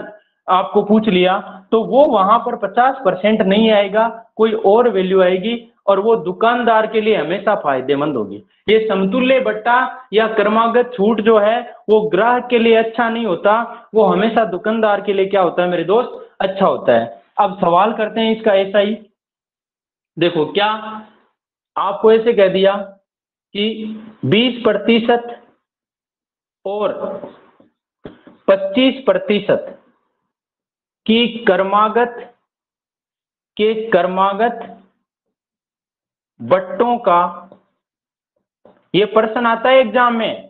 आपको पूछ लिया, तो वो वहां पर 50% नहीं आएगा, कोई और वैल्यू आएगी, और वो दुकानदार के लिए हमेशा फायदेमंद होगी। ये समतुल्य बट्टा या क्रमागत छूट जो है वो ग्राहक के लिए अच्छा नहीं होता, वो हमेशा दुकानदार के लिए क्या होता है मेरे दोस्त? अच्छा होता है। अब सवाल करते हैं इसका ऐसा ही। देखो क्या आपको ऐसे कह दिया कि 20% और 25% की क्रमागत बट्टों का, ये प्रश्न आता है एग्जाम में,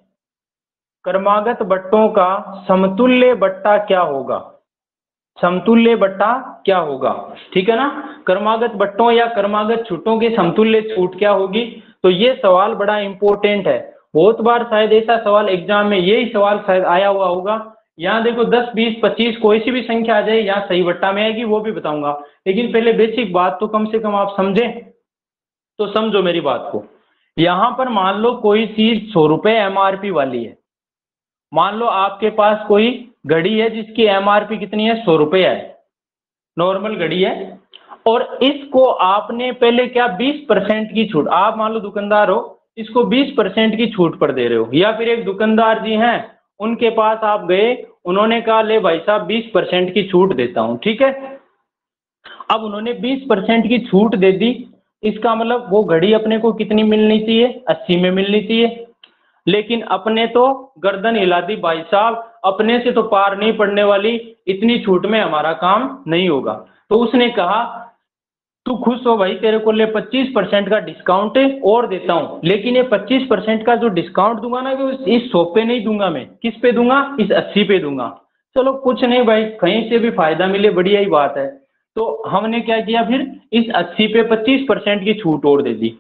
क्रमागत बट्टों का समतुल्य बट्टा क्या होगा? समतुल्य बट्टा क्या होगा, ठीक है ना? क्रमागत बट्टों या क्रमागत छूटों की समतुल्य छूट क्या होगी? तो ये सवाल बड़ा इंपॉर्टेंट है। बहुत बार शायद ऐसा सवाल एग्जाम में, यही सवाल शायद आया हुआ होगा। यहाँ देखो 10, 20, 25 कोई सी भी संख्या आ जाए, यहाँ सही बट्टा में आएगी, वो भी बताऊंगा। लेकिन पहले बेसिक बात तो कम से कम आप समझे, तो समझो मेरी बात को। यहाँ पर मान लो कोई चीज 100 रुपये एमआरपी वाली है। मान लो आपके पास कोई घड़ी है जिसकी एमआरपी कितनी है? 100 रुपये है, नॉर्मल घड़ी है, और इसको आपने पहले क्या 20% की छूट, आप मान लो दुकानदार हो, इसको 20% की छूट पर दे रहे हो। या फिर एक दुकानदार जी हैं, उनके पास आप गए, उन्होंने कहा ले भाई साहब 20% की छूट देता हूँ, ठीक है? अब उन्होंने 20% की छूट दे दी, इसका मतलब वो घड़ी अपने को कितनी मिलनी चाहिए? 80 में मिलनी चाहिए। लेकिन अपने तो गर्दन हिला दी, भाई साहब अपने से तो पार नहीं पड़ने वाली, इतनी छूट में हमारा काम नहीं होगा। तो उसने कहा तू खुश हो भाई, तेरे को ले 25% का डिस्काउंट और देता हूँ, लेकिन ये 25% का जो डिस्काउंट दूंगा ना, वो इस 100 पे नहीं दूंगा, मैं किस पे दूंगा? इस 80 पे दूंगा। चलो कुछ नहीं भाई, कहीं से भी फायदा मिले, बढ़िया ही बात है। तो हमने क्या किया फिर, इस 80 पे 25% की छूट और दे दी।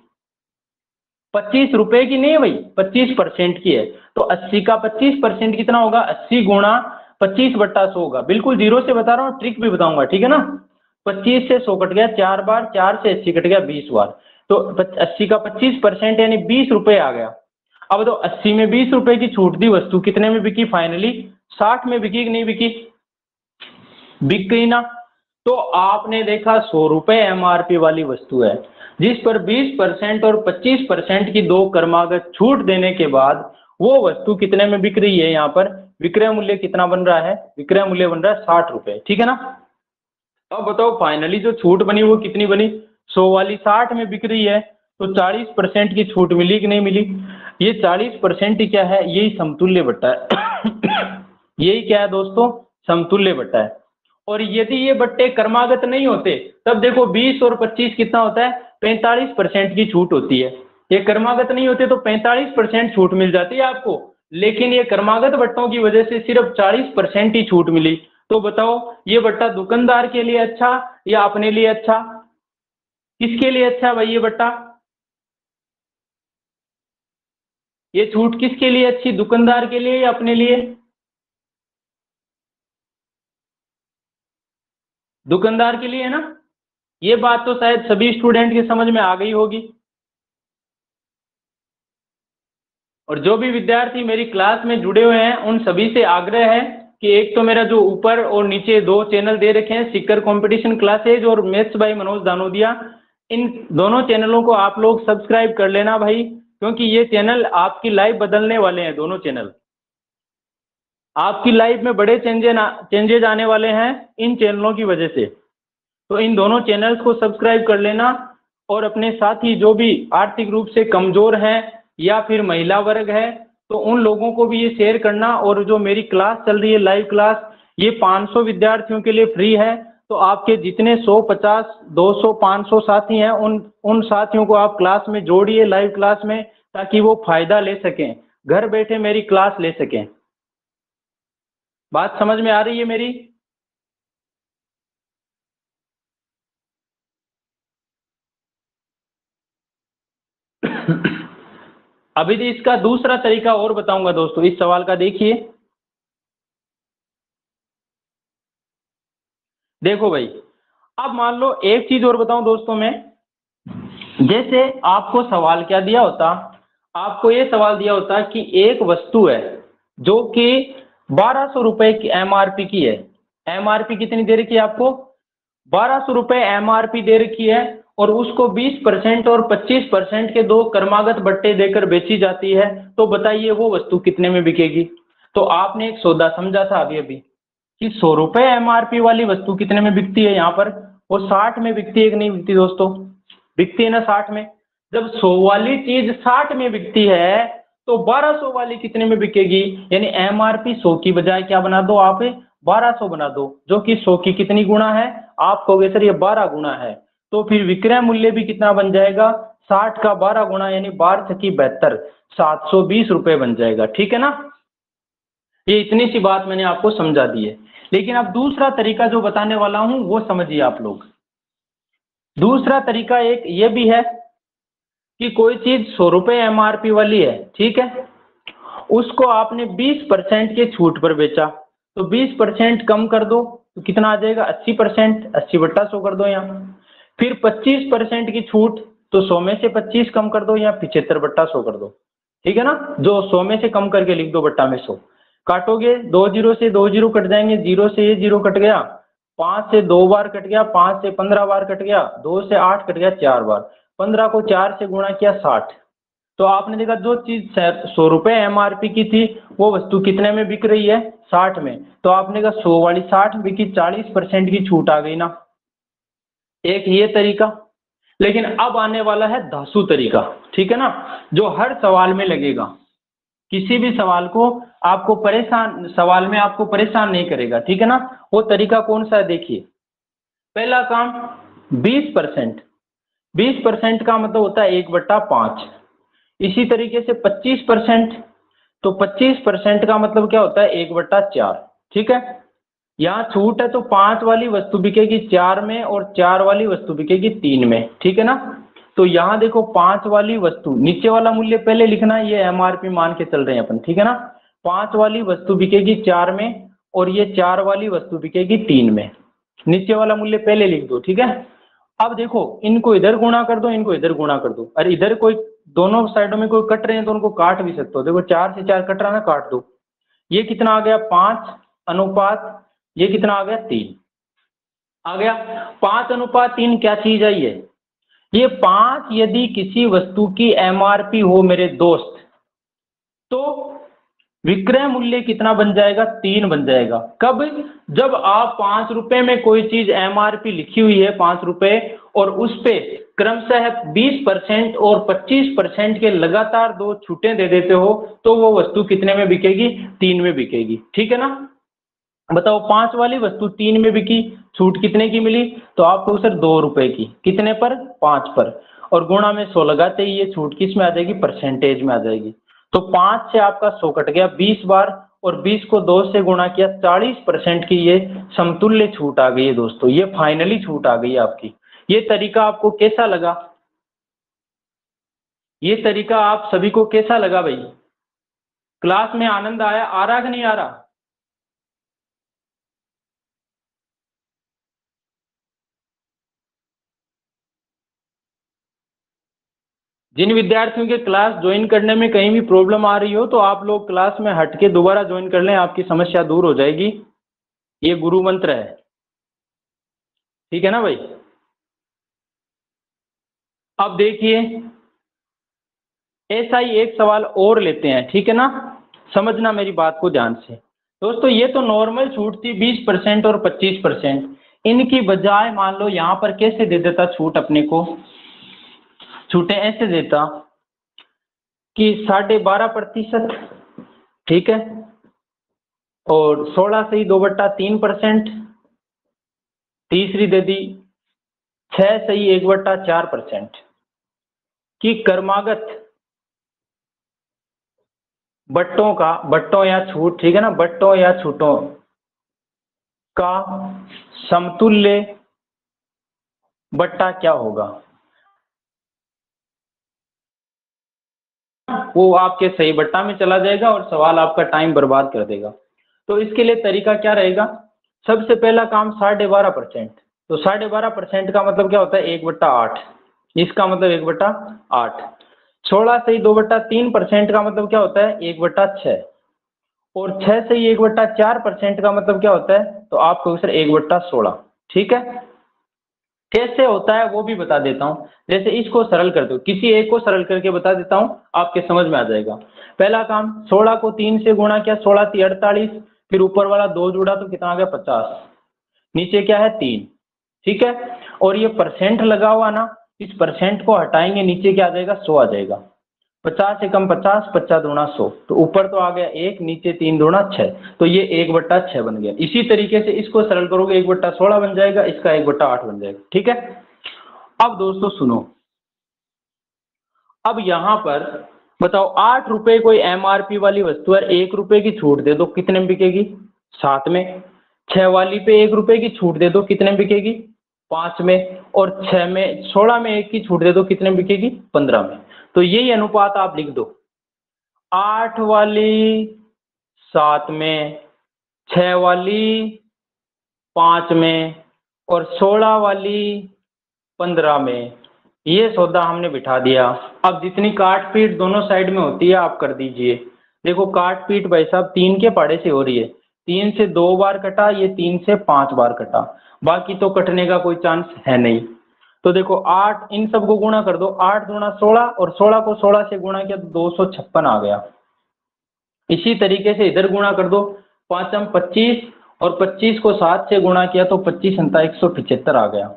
25 रुपए की नहीं है भाई, 25% की है। तो 80 का 25% कितना होगा? 80 गुणा 25/100 होगा। बिल्कुल जीरो से बता रहा हूँ, ट्रिक भी बताऊंगा, ठीक है ना? 25 से 100 कट गया 4 बार, 4 से 80 कट गया 20 बार, तो 80 का 25% यानी 20 रुपये आ गया। अब तो 80 में 20 रुपए की छूट दी, वस्तु कितने में बिकी फाइनली? 60 में बिकी कि नहीं बिकी? बिक गई ना? तो आपने देखा 100 रुपये एमआरपी वाली वस्तु है, जिस पर 20% और 25% की दो क्रमागत छूट देने के बाद वो वस्तु कितने में बिक रही है, यहाँ पर विक्रय मूल्य कितना बन रहा है, विक्रय मूल्य बन रहा है 60 रुपए, ठीक है ना। अब बताओ फाइनली जो छूट बनी वो कितनी बनी, 100 वाली 60 में बिक रही है, तो 40% की छूट मिली कि नहीं मिली। ये 40% ही क्या है, यही समतुल्य बट्टा है यही क्या है दोस्तों, समतुल्य बट्टा है। और यदि ये बट्टे क्रमागत नहीं होते तब देखो 20 और 25 कितना होता है, 45% की छूट होती है। ये क्रमागत नहीं होते तो 45% छूट मिल जाती है आपको, लेकिन ये क्रमागत बट्टों की वजह से सिर्फ 40% ही छूट मिली। तो बताओ ये बट्टा दुकानदार के लिए अच्छा या अपने लिए अच्छा, किसके लिए अच्छा भाई ये बट्टा, ये छूट किसके लिए अच्छी, दुकानदार के लिए या अपने लिए, दुकानदार के लिए है ना। ये बात तो शायद सभी स्टूडेंट के समझ में आ गई होगी। और जो भी विद्यार्थी मेरी क्लास में जुड़े हुए हैं उन सभी से आग्रह है कि एक तो मेरा जो ऊपर और नीचे 2 चैनल दे रखे हैं, सीकर कंपटीशन क्लासेज और मैथ्स बाय मनोज दानोदिया, इन दोनों चैनलों को आप लोग सब्सक्राइब कर लेना भाई, क्योंकि ये चैनल आपकी लाइफ बदलने वाले हैं। दोनों चैनल आपकी लाइफ में बड़े चेंजेज आने वाले हैं इन चैनलों की वजह से। तो इन दोनों चैनल्स को सब्सक्राइब कर लेना, और अपने साथी जो भी आर्थिक रूप से कमजोर हैं या फिर महिला वर्ग है तो उन लोगों को भी ये शेयर करना। और जो मेरी क्लास चल रही है लाइव क्लास, ये 500 विद्यार्थियों के लिए फ्री है। तो आपके जितने 100, 50, 200, 500 साथी हैं उन साथियों को आप क्लास में जोड़िए, लाइव क्लास में, ताकि वो फायदा ले सकें, घर बैठे मेरी क्लास ले सकें। बात समझ में आ रही है मेरी। अभी तो इसका दूसरा तरीका और बताऊंगा दोस्तों, इस सवाल का देखिए। देखो भाई, अब मान लो एक चीज और बताऊं दोस्तों मैं, जैसे आपको सवाल क्या दिया होता, आपको ये सवाल दिया होता कि एक वस्तु है जो कि 1200 रुपए की एमआरपी की है। एमआरपी कितनी दे रखी है आपको, 1200 रुपए एमआरपी दे रखी है, और उसको 20% और 25% के 2 क्रमागत बट्टे देकर बेची जाती है। तो बताइए वो वस्तु कितने में बिकेगी। तो आपने एक सौदा समझा था अभी अभी कि 100 रुपए एमआरपी वाली वस्तु कितने में बिकती है, यहाँ पर वो 60 में बिकती है कि नहीं बिकती दोस्तों, बिकती है ना 60 में। जब 100 वाली चीज 60 में बिकती है तो 1200 वाली कितने में बिकेगी, यानी एमआरपी 100 की बजाय क्या बना दो आप, 1200 बना दो, जो कि 100 की कितनी गुना है, आप कहोगे सर ये 12 गुना है। तो फिर विक्रय मूल्य भी कितना बन जाएगा, 60 का 12 गुना, यानी 12 छकी 72, 720 रुपए बन जाएगा, ठीक है ना। ये इतनी सी बात मैंने आपको समझा दी है। लेकिन अब दूसरा तरीका जो बताने वाला हूं वो समझिए आप लोग। दूसरा तरीका एक ये भी है कि कोई चीज 100 रुपए एमआरपी वाली है, ठीक है, उसको आपने 20% के छूट पर बेचा, तो 20% कम कर दो तो कितना आ जाएगा, 80%, 80/100 कर दो यहाँ। फिर 25% की छूट, तो 100 में से 25 कम कर दो या 75/100 कर दो, ठीक है ना। जो 100 में से कम करके लिख दो बट्टा में 100, काटोगे 2 जीरो से 2 जीरो कट जाएंगे, 0 से ये 0 कट गया, 5 से 2 बार कट गया, 5 से 15 बार कट गया, 2 से 8 कट गया 4 बार, 15 को 4 से गुणा किया 60। तो आपने देखा जो चीज 100 रुपए एमआरपी की थी वो वस्तु कितने में बिक रही है, 60 में। तो आपने कहा 100 वाली 60 में बिकी, 40% की छूट आ गई ना, एक ये तरीका। लेकिन अब आने वाला है धांसू तरीका, ठीक है ना, जो हर सवाल में लगेगा, किसी भी सवाल को आपको परेशान, सवाल में आपको परेशान नहीं करेगा, ठीक है ना। वो तरीका कौन सा है देखिए। पहला काम 20%, 20% का मतलब होता है 1/5। इसी तरीके से 25%, तो 25% का मतलब क्या होता है 1/4, ठीक है। यहाँ छूट है तो 5 वाली वस्तु बिकेगी 4 में और 4 वाली वस्तु बिकेगी 3 में, ठीक है ना। तो यहाँ देखो 5 वाली वस्तु, नीचे वाला मूल्य पहले लिखना, ये एमआरपी मान के चल रहे हैं अपन, ठीक है ना। 5 वाली वस्तु बिकेगी 4 में और ये 4 वाली वस्तु बिकेगी 3 में, नीचे वाला मूल्य पहले लिख दो, ठीक है। अब देखो इनको इधर गुणा कर दो, इनको इधर गुणा कर दो, अरे इधर कोई दोनों साइडों में कोई कट रहे हैं तो उनको काट भी सकते हो, देखो 4 से 4 कट रहा है ना, काट दो। ये कितना आ गया 5 अनुपात, ये कितना आ गया 3 आ गया। 5:3 क्या चीज है ये 5 यदि किसी वस्तु की एमआरपी हो मेरे दोस्त, तो विक्रय मूल्य कितना बन जाएगा, 3 बन जाएगा। कब, जब आप 5 रुपए में कोई चीज एमआरपी लिखी हुई है 5 रुपए और उस पे क्रमशः 20% और 25% के लगातार 2 छूटें दे देते हो, तो वो वस्तु कितने में बिकेगी, 3 में बिकेगी। ठीक है ना। बताओ 5 वाली वस्तु 3 में बिकी, छूट कितने की मिली, तो आपको सर 2 रुपए की, कितने पर, 5 पर, और गुणा में 100 लगाते ही ये छूट किस में आ जाएगी, परसेंटेज में आ जाएगी। तो 5 से आपका 100 कट गया 20 बार, और 20 को 2 से गुणा किया, 40% की ये समतुल्य छूट आ गई है दोस्तों, ये फाइनली छूट आ गई है आपकी। ये तरीका आपको कैसा लगा, ये तरीका आप सभी को कैसा लगा भाई, क्लास में आनंद आया, आ रहा कि नहीं आ रहा। जिन विद्यार्थियों के क्लास ज्वाइन करने में कहीं भी प्रॉब्लम आ रही हो तो आप लोग क्लास में हट के दोबारा ज्वाइन कर लें, आपकी समस्या दूर हो जाएगी। ये गुरु मंत्र है, ठीक है ना भाई। अब देखिए ऐसा ही एक सवाल और लेते हैं, ठीक है ना, समझना मेरी बात को ध्यान से। दोस्तों ये तो नॉर्मल छूट थी 20% और 25%, इनकी बजाय मान लो यहाँ पर कैसे दे देता छूट, अपने को छूटें ऐसे देता कि 12.5%, ठीक है, और 16 से ही 2/3%, तीसरी दे दी 6 से ही 1/4% की क्रमागत बट्टों का, बट्टों या छूट, ठीक है ना, बट्टों या छूटों का समतुल्य बट्टा क्या होगा, वो आपके सही बट्टा में चला जाएगा और सवाल आपका टाइम बर्बाद कर देगा। तो इसके लिए तरीका क्या रहेगा, सबसे पहला काम 12.5%, तो 12.5% का मतलब क्या होता है, 1/8, इसका मतलब 1/8। 16 से ही 2/3% का मतलब क्या होता है, 1/6, और 6 से ही 1/4% का मतलब क्या होता है, तो आपको सर 1/16, ठीक है। कैसे होता है वो भी बता देता हूँ, जैसे इसको सरल कर दो, किसी एक को सरल करके बता देता हूँ, आपके समझ में आ जाएगा। पहला काम 16 को 3 से गुणा किया, 16 × 48, फिर ऊपर वाला 2 जुड़ा तो कितना आ गया 50, नीचे क्या है 3, ठीक है। और ये परसेंट लगा हुआ ना, इस परसेंट को हटाएंगे, नीचे क्या आ जाएगा 100 आ जाएगा, 50 से कम 50, 50 दूना 100, तो ऊपर तो आ गया 1, नीचे 3 दूना 6, तो ये 1/6 बन गया। इसी तरीके से इसको सरल करोगे 1/16 बन जाएगा, इसका 1/8 बन जाएगा, ठीक है। अब दोस्तों सुनो, अब यहाँ पर बताओ 8 रुपए कोई एमआरपी वाली वस्तु है, 1 रुपए की छूट दे दो, कितने में बिकेगी, 7 में। 6 वाली पे 1 रुपए की छूट दे दो, कितने में बिकेगी, 5 में। और 6 में 16 में 1 की छूट दे दो, कितने में बिकेगी, 15 में। तो यही अनुपात आप लिख दो, 8 वाली 7 में, 6 वाली 5 में, और 16 वाली 15 में, ये सौदा हमने बिठा दिया। अब जितनी काट पीट दोनों साइड में होती है आप कर दीजिए। देखो काट पीट भाई साहब 3 के पाड़े से हो रही है, 3 से 2 बार कटा, ये 3 से 5 बार कटा, बाकी तो कटने का कोई चांस है नहीं। तो देखो 8, इन सब को गुणा कर दो, 8 दूना 16, और 16 को 16 से गुणा किया तो 256 आ गया। इसी तरीके से इधर गुणा कर दो, 5 25, और 25 को 7 से गुणा किया तो 25 × 175 आ गया।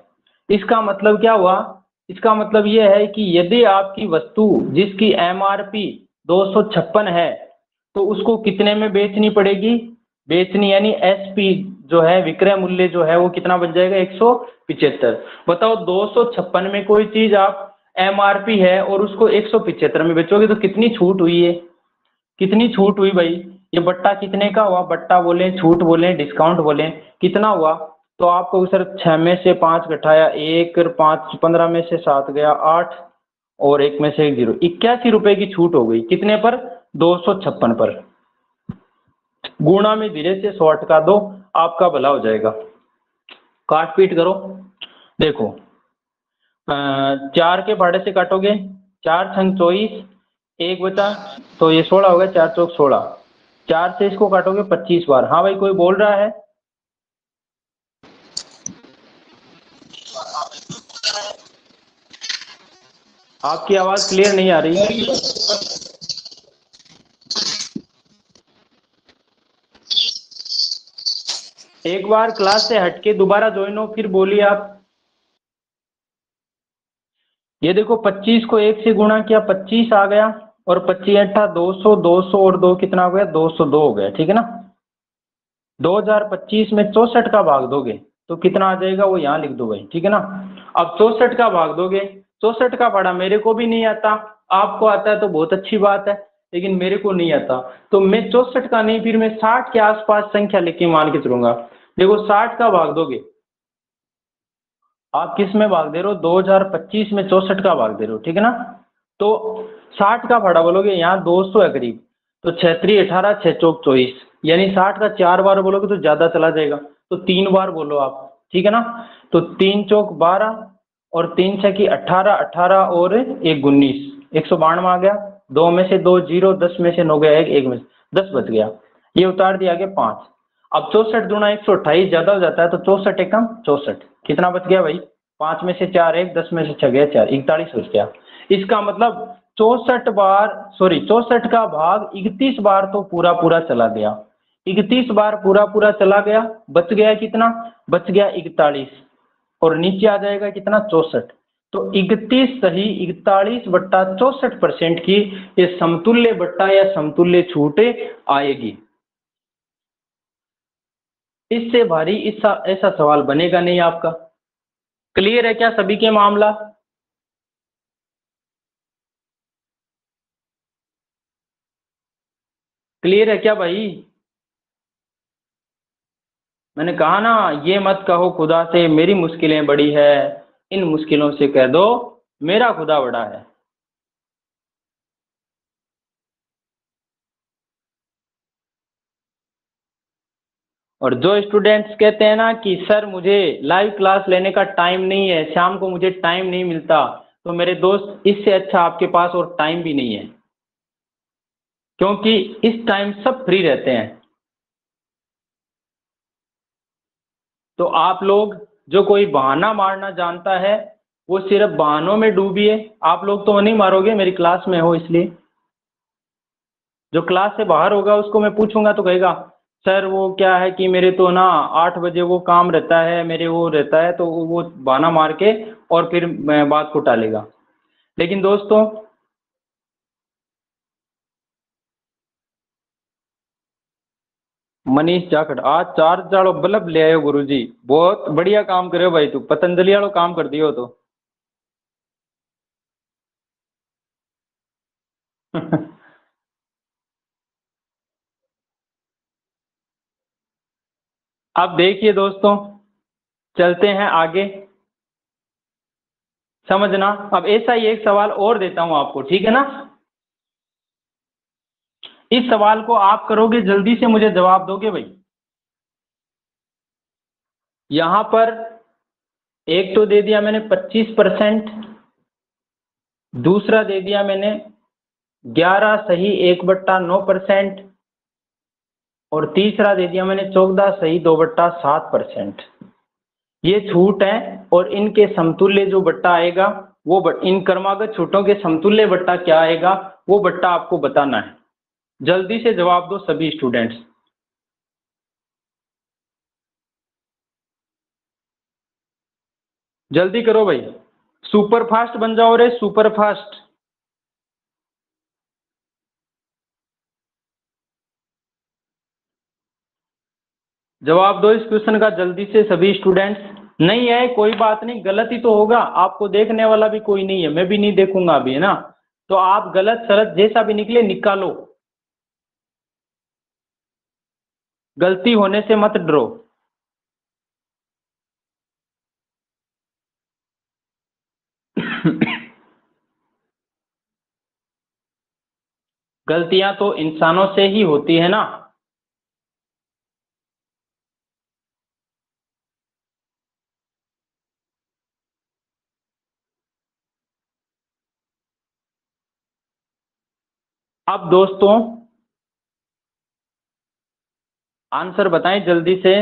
इसका मतलब क्या हुआ, इसका मतलब यह है कि यदि आपकी वस्तु जिसकी एमआरपी 256 है तो उसको कितने में बेचनी पड़ेगी, बेचनी यानी एसपी जो है, विक्रय मूल्य जो है वो कितना बन जाएगा, 175। बताओ 256 में कोई चीज आप एमआरपी है और उसको 175 में बेचोगे तो कितनी छूट हुई है, कितनी छूट हुई भाई, ये बट्टा कितने का हुआ, बट्टा बोले, छूट बोले, डिस्काउंट बोले, कितना हुआ। तो आपको सर 6 में से 5 घटाया 1, 5, 15 में से 7 गया 8, और 1 में से 1 0, 81 रुपए की छूट हो गई, कितने पर, 256 पर। गुणा में धीरे से 100 अटका दो, आपका भला हो जाएगा। काट पीट करो, देखो 4 के भाड़े से काटोगे, 4 × 24, 1 बचा, तो ये 16 हो गया, 4 चौक 16, 4 से इसको काटोगे 25 बार। हाँ भाई कोई बोल रहा है, आपकी आवाज क्लियर नहीं आ रही। एक बार क्लास से हटके दोबारा ज्वाइन हो, फिर बोलिए आप। ये देखो 25 को 1 से गुणा किया 25 आ गया, और 25 अट्ठा 200, 200 और 2 कितना हो गया, 202 हो गया, ठीक है ना। 2025 में 64 का भाग दोगे तो कितना आ जाएगा, वो यहाँ लिख दो भाई, ठीक है ना। अब 64 का भाग दोगे, 64 का पढ़ा मेरे को भी नहीं आता, आपको आता है तो बहुत अच्छी बात है, लेकिन मेरे को नहीं आता, तो मैं 64 का नहीं, फिर मैं 60 के आसपास संख्या लेके मान के चलूंगा। देखो 60 का भाग दोगे, आप किस में भाग दे रहे हो, 2025 में 64 का भाग दे रहे हो, ठीक है ना। तो 60 का भाड़ा बोलोगे, यहाँ 200 है करीब, तो 6×3 = 18, 6×4 = 24, यानी 60 का 4 बार बोलोगे तो ज़्यादा चला जाएगा, तो 3 बार बोलो आप, ठीक है ना। तो 3×4 = 12, और 3×6 = 18, 18 और 1 = 19, 192 आ गया। 2 में से 2 0, 10 में से 9 गया 1, 1 में से 10 बच गया, ये उतार दिया आगे 5। अब 64 दूना 128 ज़्यादा हो जाता है, तो 64 एकम 64, कितना बच गया भाई, 5 में से 4 1, 10 में से 6 गया 4, 41 बच गया। इसका मतलब 64 बार, सॉरी 64 का भाग 31 बार तो पूरा पूरा चला गया, 31 बार पूरा पूरा चला गया, बच गया कितना, बच गया 41, और नीचे आ जाएगा कितना, 64। तो 31 सही 41/64% की ये समतुल्य बट्टा या समतुल्य छूट आएगी। इससे भारी ऐसा ऐसा सवाल बनेगा नहीं आपका। क्लियर है क्या सभी के मामला। क्लियर है क्या भाई। मैंने कहा ना, ये मत कहो खुदा से मेरी मुश्किलें बड़ी है, इन मुश्किलों से कह दो मेरा खुदा बड़ा है। और जो स्टूडेंट्स कहते हैं ना कि सर मुझे लाइव क्लास लेने का टाइम नहीं है, शाम को मुझे टाइम नहीं मिलता, तो मेरे दोस्त इससे अच्छा आपके पास और टाइम भी नहीं है, क्योंकि इस टाइम सब फ्री रहते हैं। तो आप लोग, जो कोई बहाना मारना जानता है वो सिर्फ बहानों में डूबिए, आप लोग तो नहीं मारोगे, मेरी क्लास में हो इसलिए। जो क्लास से बाहर होगा उसको मैं पूछूंगा तो कहेगा सर वो क्या है कि मेरे तो ना 8 बजे वो काम रहता है, मेरे वो रहता है, तो वो बहाना मार के और फिर बात को टालेगा। लेकिन दोस्तों, मनीष जाखड़ आज 4 बल्ब ले आयो गुरुजी, बहुत बढ़िया काम करे हो भाई, तू पतंजलि वालों काम कर दियो तो। अब देखिए दोस्तों, चलते हैं आगे, समझना। अब ऐसा ही एक सवाल और देता हूं आपको, ठीक है ना। इस सवाल को आप करोगे, जल्दी से मुझे जवाब दोगे भाई। यहां पर एक तो दे दिया मैंने 25%, दूसरा दे दिया मैंने 11 सही 1/9%, और तीसरा दे दिया मैंने 14 सही 2/7%। ये छूट है, और इनके समतुल्य जो बट्टा आएगा वो इन क्रमागत छूटों के समतुल्य बट्टा क्या आएगा, वो बट्टा आपको बताना है। जल्दी से जवाब दो सभी स्टूडेंट्स। जल्दी करो भाई, सुपर फास्ट बन जाओ रे, सुपर फास्ट। जवाब दो इस क्वेश्चन का जल्दी से सभी स्टूडेंट्स। नहीं है कोई बात नहीं, गलत ही तो होगा, आपको देखने वाला भी कोई नहीं है, मैं भी नहीं देखूंगा अभी, है ना। तो आप गलत सलत जैसा भी निकले निकालो, गलती होने से मत डरो। गलतियां तो इंसानों से ही होती है ना। अब दोस्तों आंसर बताएं जल्दी से।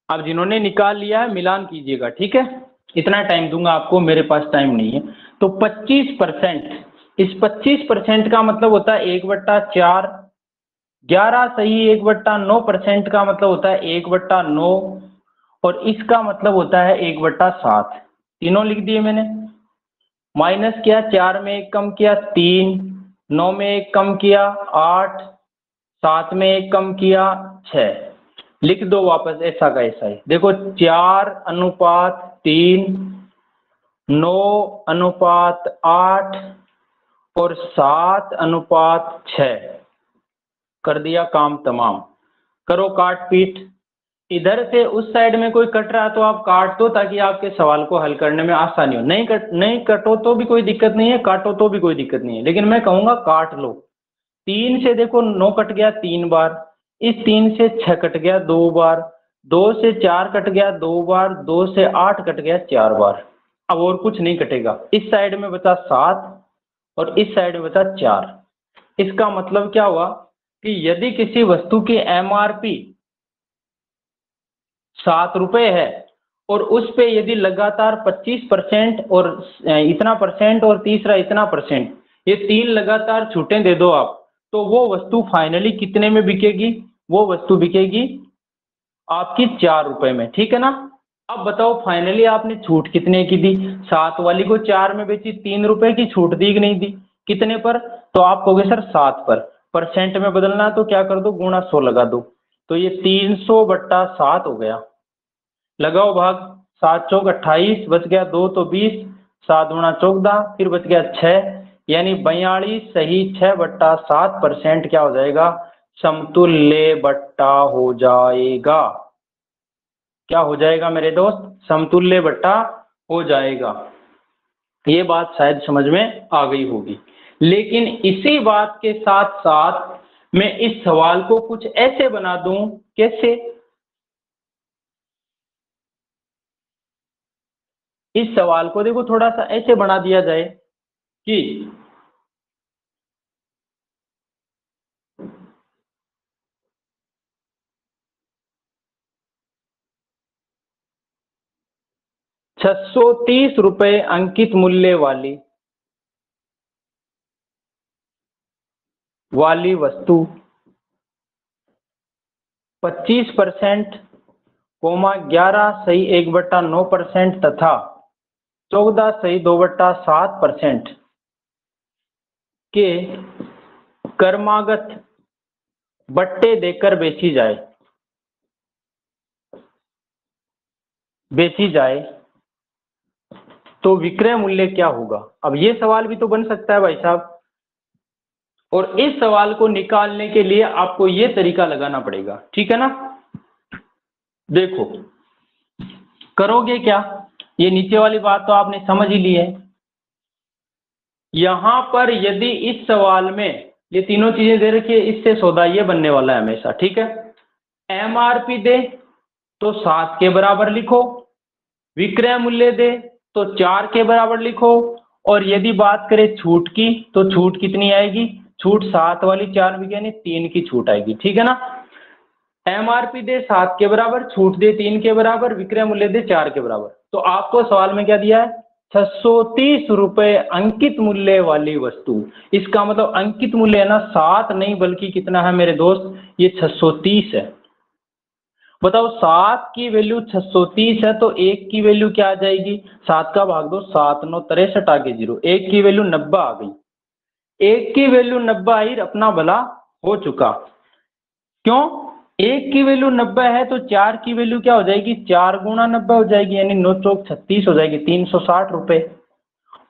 अब जिन्होंने निकाल लिया है मिलान कीजिएगा, ठीक है। इतना टाइम दूंगा आपको, मेरे पास टाइम नहीं है। तो 25%, इस 25% का मतलब होता है 1/4, 11 सही 1/9% का मतलब होता है 1/9, और इसका मतलब होता है 1/7। तीनों लिख दिए मैंने। माइनस किया, 4 में 1 कम किया 3, 9 में 1 कम किया 8, 7 में 1 कम किया 6। लिख दो वापस ऐसा का ऐसा ही। देखो 4:3, 9:8 और 7:6। कर दिया काम तमाम। करो काट पीट। इधर से उस साइड में कोई कट रहा तो आप काट दो ताकि आपके सवाल को हल करने में आसानी हो। नहीं कटो तो भी कोई दिक्कत नहीं है, काटो तो भी कोई दिक्कत नहीं है, लेकिन मैं कहूँगा काट लो। 3 से देखो 9 कट गया 3 बार, इस 3 से 6 कट गया 2 बार, 2 से 4 कट गया 2 बार, 2 से 8 कट गया 4 बार। अब और कुछ नहीं कटेगा। इस साइड में बचा 7 और इस साइड में बचा 4। इसका मतलब क्या हुआ कि यदि किसी वस्तु की एमआरपी 7 रुपये है और उस पे यदि लगातार 25% और इतना परसेंट और तीसरा इतना परसेंट, ये 3 लगातार छूटें दे दो आप, तो वो वस्तु फाइनली कितने में बिकेगी? वो वस्तु बिकेगी आपकी 4 रुपये में, ठीक है ना। अब बताओ फाइनली आपने छूट कितने की दी? 7 वाली को 4 में बेची, 3 रुपये की छूट दी कि नहीं दी? कितने पर? तो आप कहोगे सर 7 पर। परसेंट में बदलना तो क्या कर दो, गुणा 100 लगा दो, तो ये 300/7 हो गया। लगाओ भाग, 7 चौक 28, बच गया 2 तो 20, 7 गुणा 14, फिर बच गया 6, यानी 42 सही 6/7% क्या हो जाएगा? समतुल्य बट्टा हो जाएगा। क्या हो जाएगा मेरे दोस्त? समतुल्य बट्टा हो जाएगा। ये बात शायद समझ में आ गई होगी। लेकिन इसी बात के साथ साथ मैं इस सवाल को कुछ ऐसे बना दूं, कैसे? इस सवाल को देखो थोड़ा सा ऐसे बना दिया जाए कि 630 रुपये अंकित मूल्य वाली वस्तु 25%, 11 सही 1/9% तथा 14 सही 2/7% के क्रमागत बट्टे देकर बेची जाए तो विक्रय मूल्य क्या होगा? अब ये सवाल भी तो बन सकता है भाई साहब, और इस सवाल को निकालने के लिए आपको ये तरीका लगाना पड़ेगा, ठीक है ना। देखो करोगे क्या, ये नीचे वाली बात तो आपने समझ ही ली है। यहां पर यदि इस सवाल में ये तीनों चीजें दे रखी है, इससे सौदा ये बनने वाला है हमेशा, ठीक है। एमआरपी दे तो 7 के बराबर लिखो, विक्रय मूल्य दे तो 4 के बराबर लिखो, और यदि बात करें छूट की तो छूट कितनी आएगी? छूट 7 वाली 4 भी यानी 3 की छूट आएगी, ठीक है ना। एमआरपी दे 7 के बराबर, छूट दे 3 के बराबर, विक्रय मूल्य दे 4 के बराबर। तो आपको सवाल में क्या दिया है? 630 रुपये अंकित मूल्य वाली वस्तु। इसका मतलब अंकित मूल्य है ना 7 नहीं बल्कि कितना है मेरे दोस्त? ये 630 है। बताओ 7 की वैल्यू 630 है तो 1 की वैल्यू क्या आ जाएगी? 7 का भाग दो, 7 9 63 आगे 0, 1 की वैल्यू 90 आ गई। 1 की वैल्यू 90 आई, अपना भला हो चुका। क्यों? 1 की वैल्यू 90 है तो 4 की वैल्यू क्या हो जाएगी? 4 गुणा 90 हो जाएगी, यानी 9 चौक 36 हो जाएगी, 360 रुपये।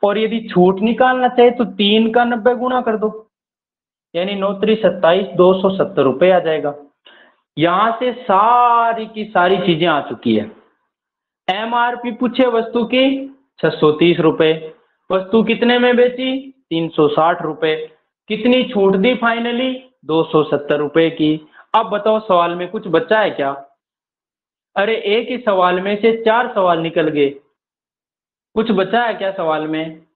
और यदि छूट निकालना चाहे तो 3 का 90 गुणा कर दो, यानी 9 3 27, 270 रुपये आ जाएगा। यहां से सारी की सारी चीजें आ चुकी है। एमआरपी पूछे वस्तु की 630 रुपये, वस्तु कितने में बेची? 360 रुपये। कितनी छूट दी फाइनली? 270 रुपये की। अब बताओ सवाल में कुछ बचा है क्या? अरे एक ही सवाल में से 4 सवाल निकल गए, कुछ बचा है क्या सवाल में?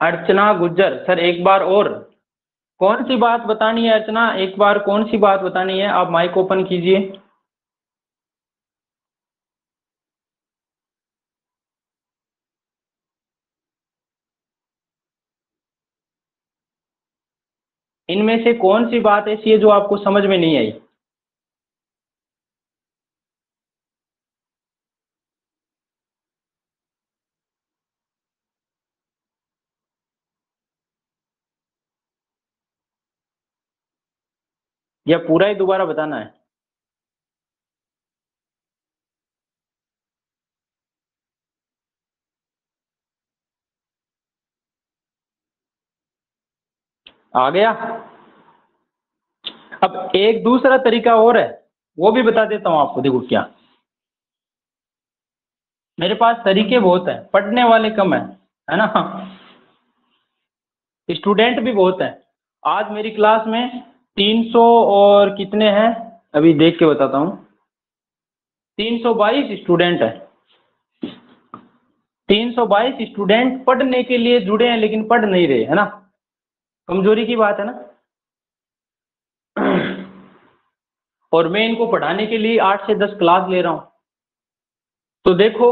अर्चना गुज्जर, सर एक बार और कौन सी बात बतानी है? अर्चना एक बार कौन सी बात बतानी है? आप माइक ओपन कीजिए। इनमें से कौन सी बात ऐसी है जो आपको समझ में नहीं आई? या पूरा ही दोबारा बताना है? आ गया? अब एक दूसरा तरीका और है, वो भी बता देता हूँ आपको। देखो क्या, मेरे पास तरीके बहुत हैं, पढ़ने वाले कम है ना, स्टूडेंट भी बहुत हैं। आज मेरी क्लास में 300 और कितने हैं, अभी देख के बताता हूँ, 322 स्टूडेंट है। 322 स्टूडेंट पढ़ने के लिए जुड़े हैं लेकिन पढ़ नहीं रहे, है ना। कमजोरी की बात है ना। और मैं इनको पढ़ाने के लिए 8 से 10 क्लास ले रहा हूँ। तो देखो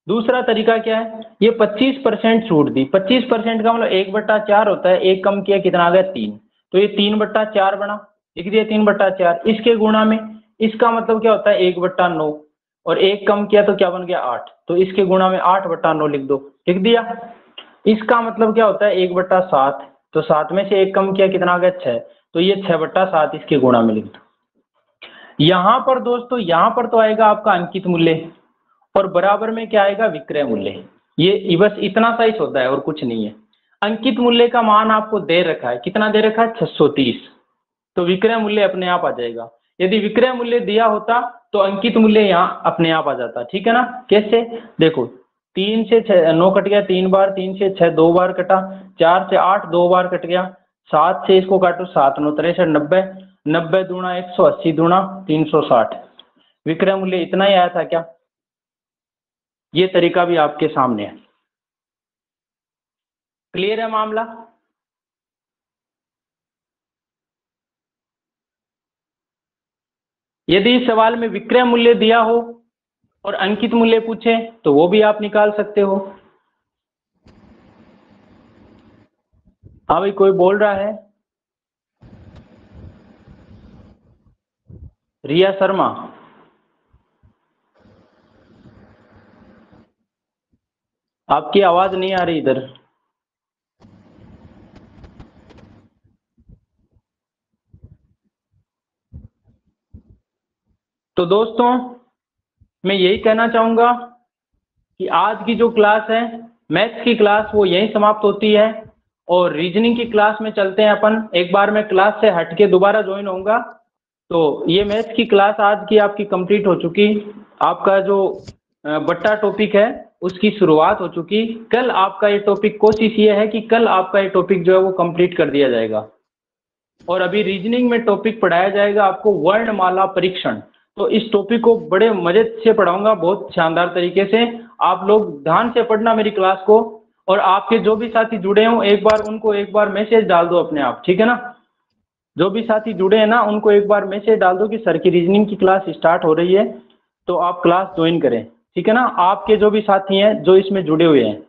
दूसरा तरीका क्या है, ये 25% छूट दी। 25% का मतलब 1/4 होता है, एक कम किया कितना आ गया 3, तो ये 3/4 बना, लिख दिया 3/4। इसके गुणा में इसका मतलब क्या होता है 1/9, और एक कम किया तो क्या बन गया 8, तो इसके गुणा में 8/9 लिख दो, लिख दिया। इसका मतलब क्या होता है 1/7, तो 7 में से एक कम किया कितना आ गया 6, तो ये 6/7 इसके गुणा में लिख दो। यहाँ पर दोस्तों, यहाँ पर तो आएगा आपका अंकित मूल्य, और बराबर में क्या आएगा विक्रय मूल्य। ये बस इतना सा ही होता है और कुछ नहीं है। अंकित मूल्य का मान आपको दे रखा है, कितना दे रखा है 630, तो विक्रय मूल्य अपने आप आ जाएगा। यदि विक्रय मूल्य दिया होता तो अंकित मूल्य यहाँ अपने आप आ जाता, ठीक है ना। कैसे, देखो 3 से 6 9 कट गया 3 बार, 3 से 6 2 बार कटा, 4 से 8 2 बार कट गया, 7 से इसको काटो 7 9 63 90, 90 दूना 180 दूना 360, विक्रय मूल्य इतना ही आया था क्या। ये तरीका भी आपके सामने है। क्लियर है मामला? यदि इस सवाल में विक्रय मूल्य दिया हो और अंकित मूल्य पूछे तो वो भी आप निकाल सकते हो। हाँ भाई, कोई बोल रहा है? रिया शर्मा, आपकी आवाज नहीं आ रही इधर। तो दोस्तों मैं यही कहना चाहूंगा कि आज की जो क्लास है मैथ्स की क्लास, वो यहीं समाप्त होती है, और रीजनिंग की क्लास में चलते हैं अपन। एक बार मैं क्लास से हट के दोबारा ज्वाइन होऊंगा। तो ये मैथ्स की क्लास आज की आपकी कंप्लीट हो चुकी। आपका जो बट्टा टॉपिक है उसकी शुरुआत हो चुकी। कल आपका ये टॉपिक, कोशिश ये है कि कल आपका ये टॉपिक जो है वो कंप्लीट कर दिया जाएगा। और अभी रीजनिंग में टॉपिक पढ़ाया जाएगा आपको वर्णमाला परीक्षण। तो इस टॉपिक को बड़े मजे से पढ़ाऊंगा, बहुत शानदार तरीके से। आप लोग ध्यान से पढ़ना मेरी क्लास को, और आपके जो भी साथी जुड़े हों एक बार उनको एक बार मैसेज डाल दो अपने आप, ठीक है ना। जो भी साथी जुड़े हैं ना उनको एक बार मैसेज डाल दो कि सर की रीजनिंग की क्लास स्टार्ट हो रही है, तो आप क्लास ज्वाइन करें, ठीक है ना। आपके जो भी साथी हैं जो इसमें जुड़े हुए हैं।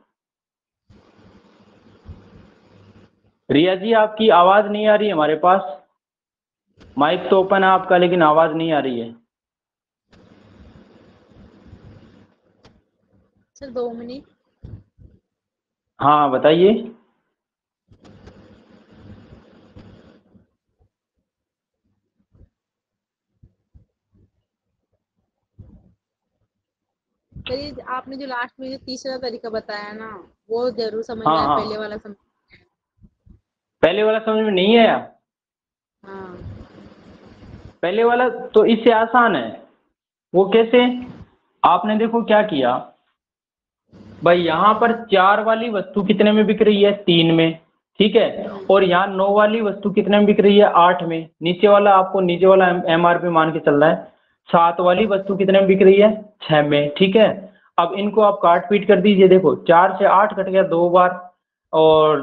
रिया जी, आपकी आवाज़ नहीं आ रही हमारे पास। माइक तो ओपन है आपका लेकिन आवाज़ नहीं आ रही है। Sir 2 minute. हाँ बताइए। सर आपने जो लास्ट में जो तीसरा तरीका बताया ना, वो जरूर समझ में हाँ आया। हाँ, पहले वाला समझ। पहले वाला समझ में नहीं आया? हाँ पहले वाला तो इससे आसान है। वो कैसे, आपने देखो क्या किया भाई, यहाँ पर 4 वाली वस्तु कितने में बिक रही है 3 में, ठीक है। और यहाँ 9 वाली वस्तु कितने में बिक रही है 8 में। नीचे वाला आपको नीचे वाला MRP मान के चल रहा है। 7 वाली वस्तु कितने में बिक रही है 6 में, ठीक है। अब इनको आप काट पीट कर दीजिए। देखो 4 से 8 कट गया 2 बार, और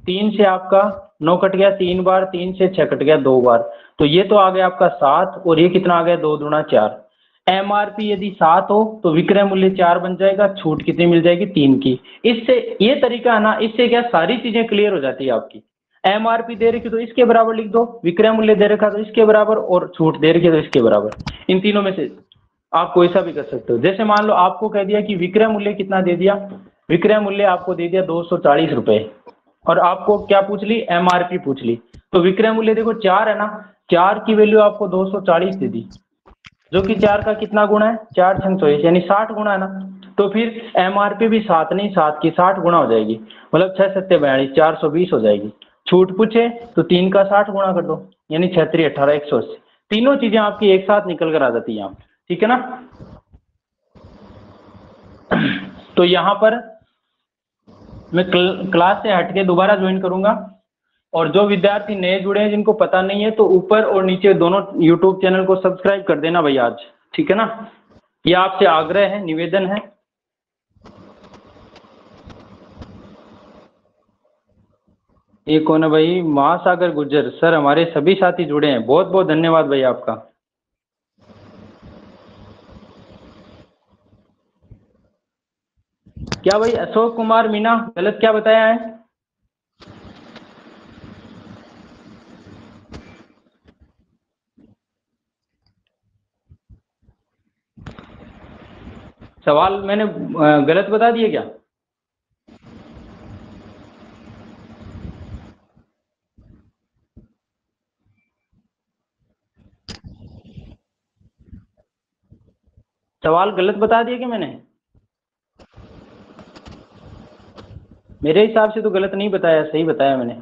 3 से आपका 9 कट गया 3 बार, 3 से 6 कट गया 2 बार, तो ये तो आ गया आपका 7, और ये कितना आ गया 2 दूना 4। MRP यदि 7 हो तो विक्रय मूल्य 4 बन जाएगा, छूट कितनी मिल जाएगी 3 की। इससे ये तरीका है ना, इससे क्या सारी चीजें क्लियर हो जाती है आपकी। एमआरपी दे रखी तो इसके बराबर लिख दो, विक्रय मूल्य दे रखा तो इसके बराबर, और छूट दे रखी तो इसके बराबर। इन तीनों में से आप कोई सा भी कर सकते हो। जैसे मान लो आपको कह दिया कि विक्रय मूल्य कितना दे दिया, विक्रय मूल्य आपको दे दिया 240 रुपए, और आपको क्या पूछ ली, एमआरपी पूछ ली। तो विक्रय मूल्य देखो 4 है ना, 4 की वैल्यू आपको 240 दे दी, जो कि 4 का कितना गुणा है, 4 छंग 24 यानी 60 गुणा है ना। तो फिर एमआरपी भी 7 नहीं, 7 की 60 गुणा हो जाएगी, मतलब 6 सत्ते 42, 420 हो जाएगी। छूट पूछे तो 3 का 60 गुणा कर दो, यानी 6 3 18 180। तीनों चीजें आपकी एक साथ निकल कर आ जाती हैं यहाँ, ठीक है ना। तो यहाँ पर मैं क्लास से हटके दोबारा ज्वाइन करूंगा, और जो विद्यार्थी नए जुड़े हैं जिनको पता नहीं है तो ऊपर और नीचे दोनों यूट्यूब चैनल को सब्सक्राइब कर देना भाई आज, ठीक है ना। ये आपसे आग्रह है, निवेदन है। ये कौन है भाई, महासागर गुज्जर सर, हमारे सभी साथी जुड़े हैं, बहुत बहुत धन्यवाद भाई आपका। क्या भाई अशोक कुमार मीना गलत क्या बताया है? सवाल मैंने गलत बता दिया क्या? सवाल गलत बता दिया क्या मैंने? मेरे हिसाब से तो गलत नहीं बताया, सही बताया मैंने।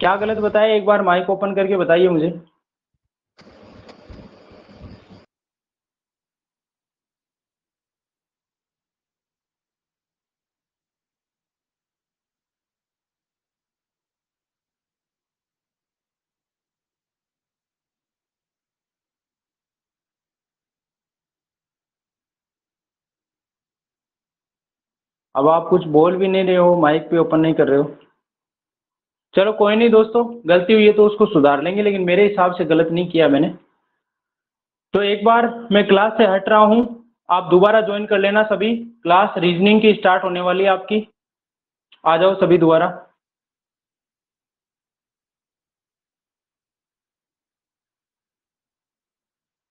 क्या गलत बताया, एक बार माइक ओपन करके बताइए मुझे। अब आप कुछ बोल भी नहीं रहे हो, माइक भी ओपन नहीं कर रहे हो। चलो कोई नहीं दोस्तों, गलती हुई है तो उसको सुधार लेंगे, लेकिन मेरे हिसाब से गलत नहीं किया मैंने। तो एक बार मैं क्लास से हट रहा हूँ, आप दोबारा ज्वाइन कर लेना सभी। क्लास रीजनिंग की स्टार्ट होने वाली है आपकी, आ जाओ सभी दोबारा।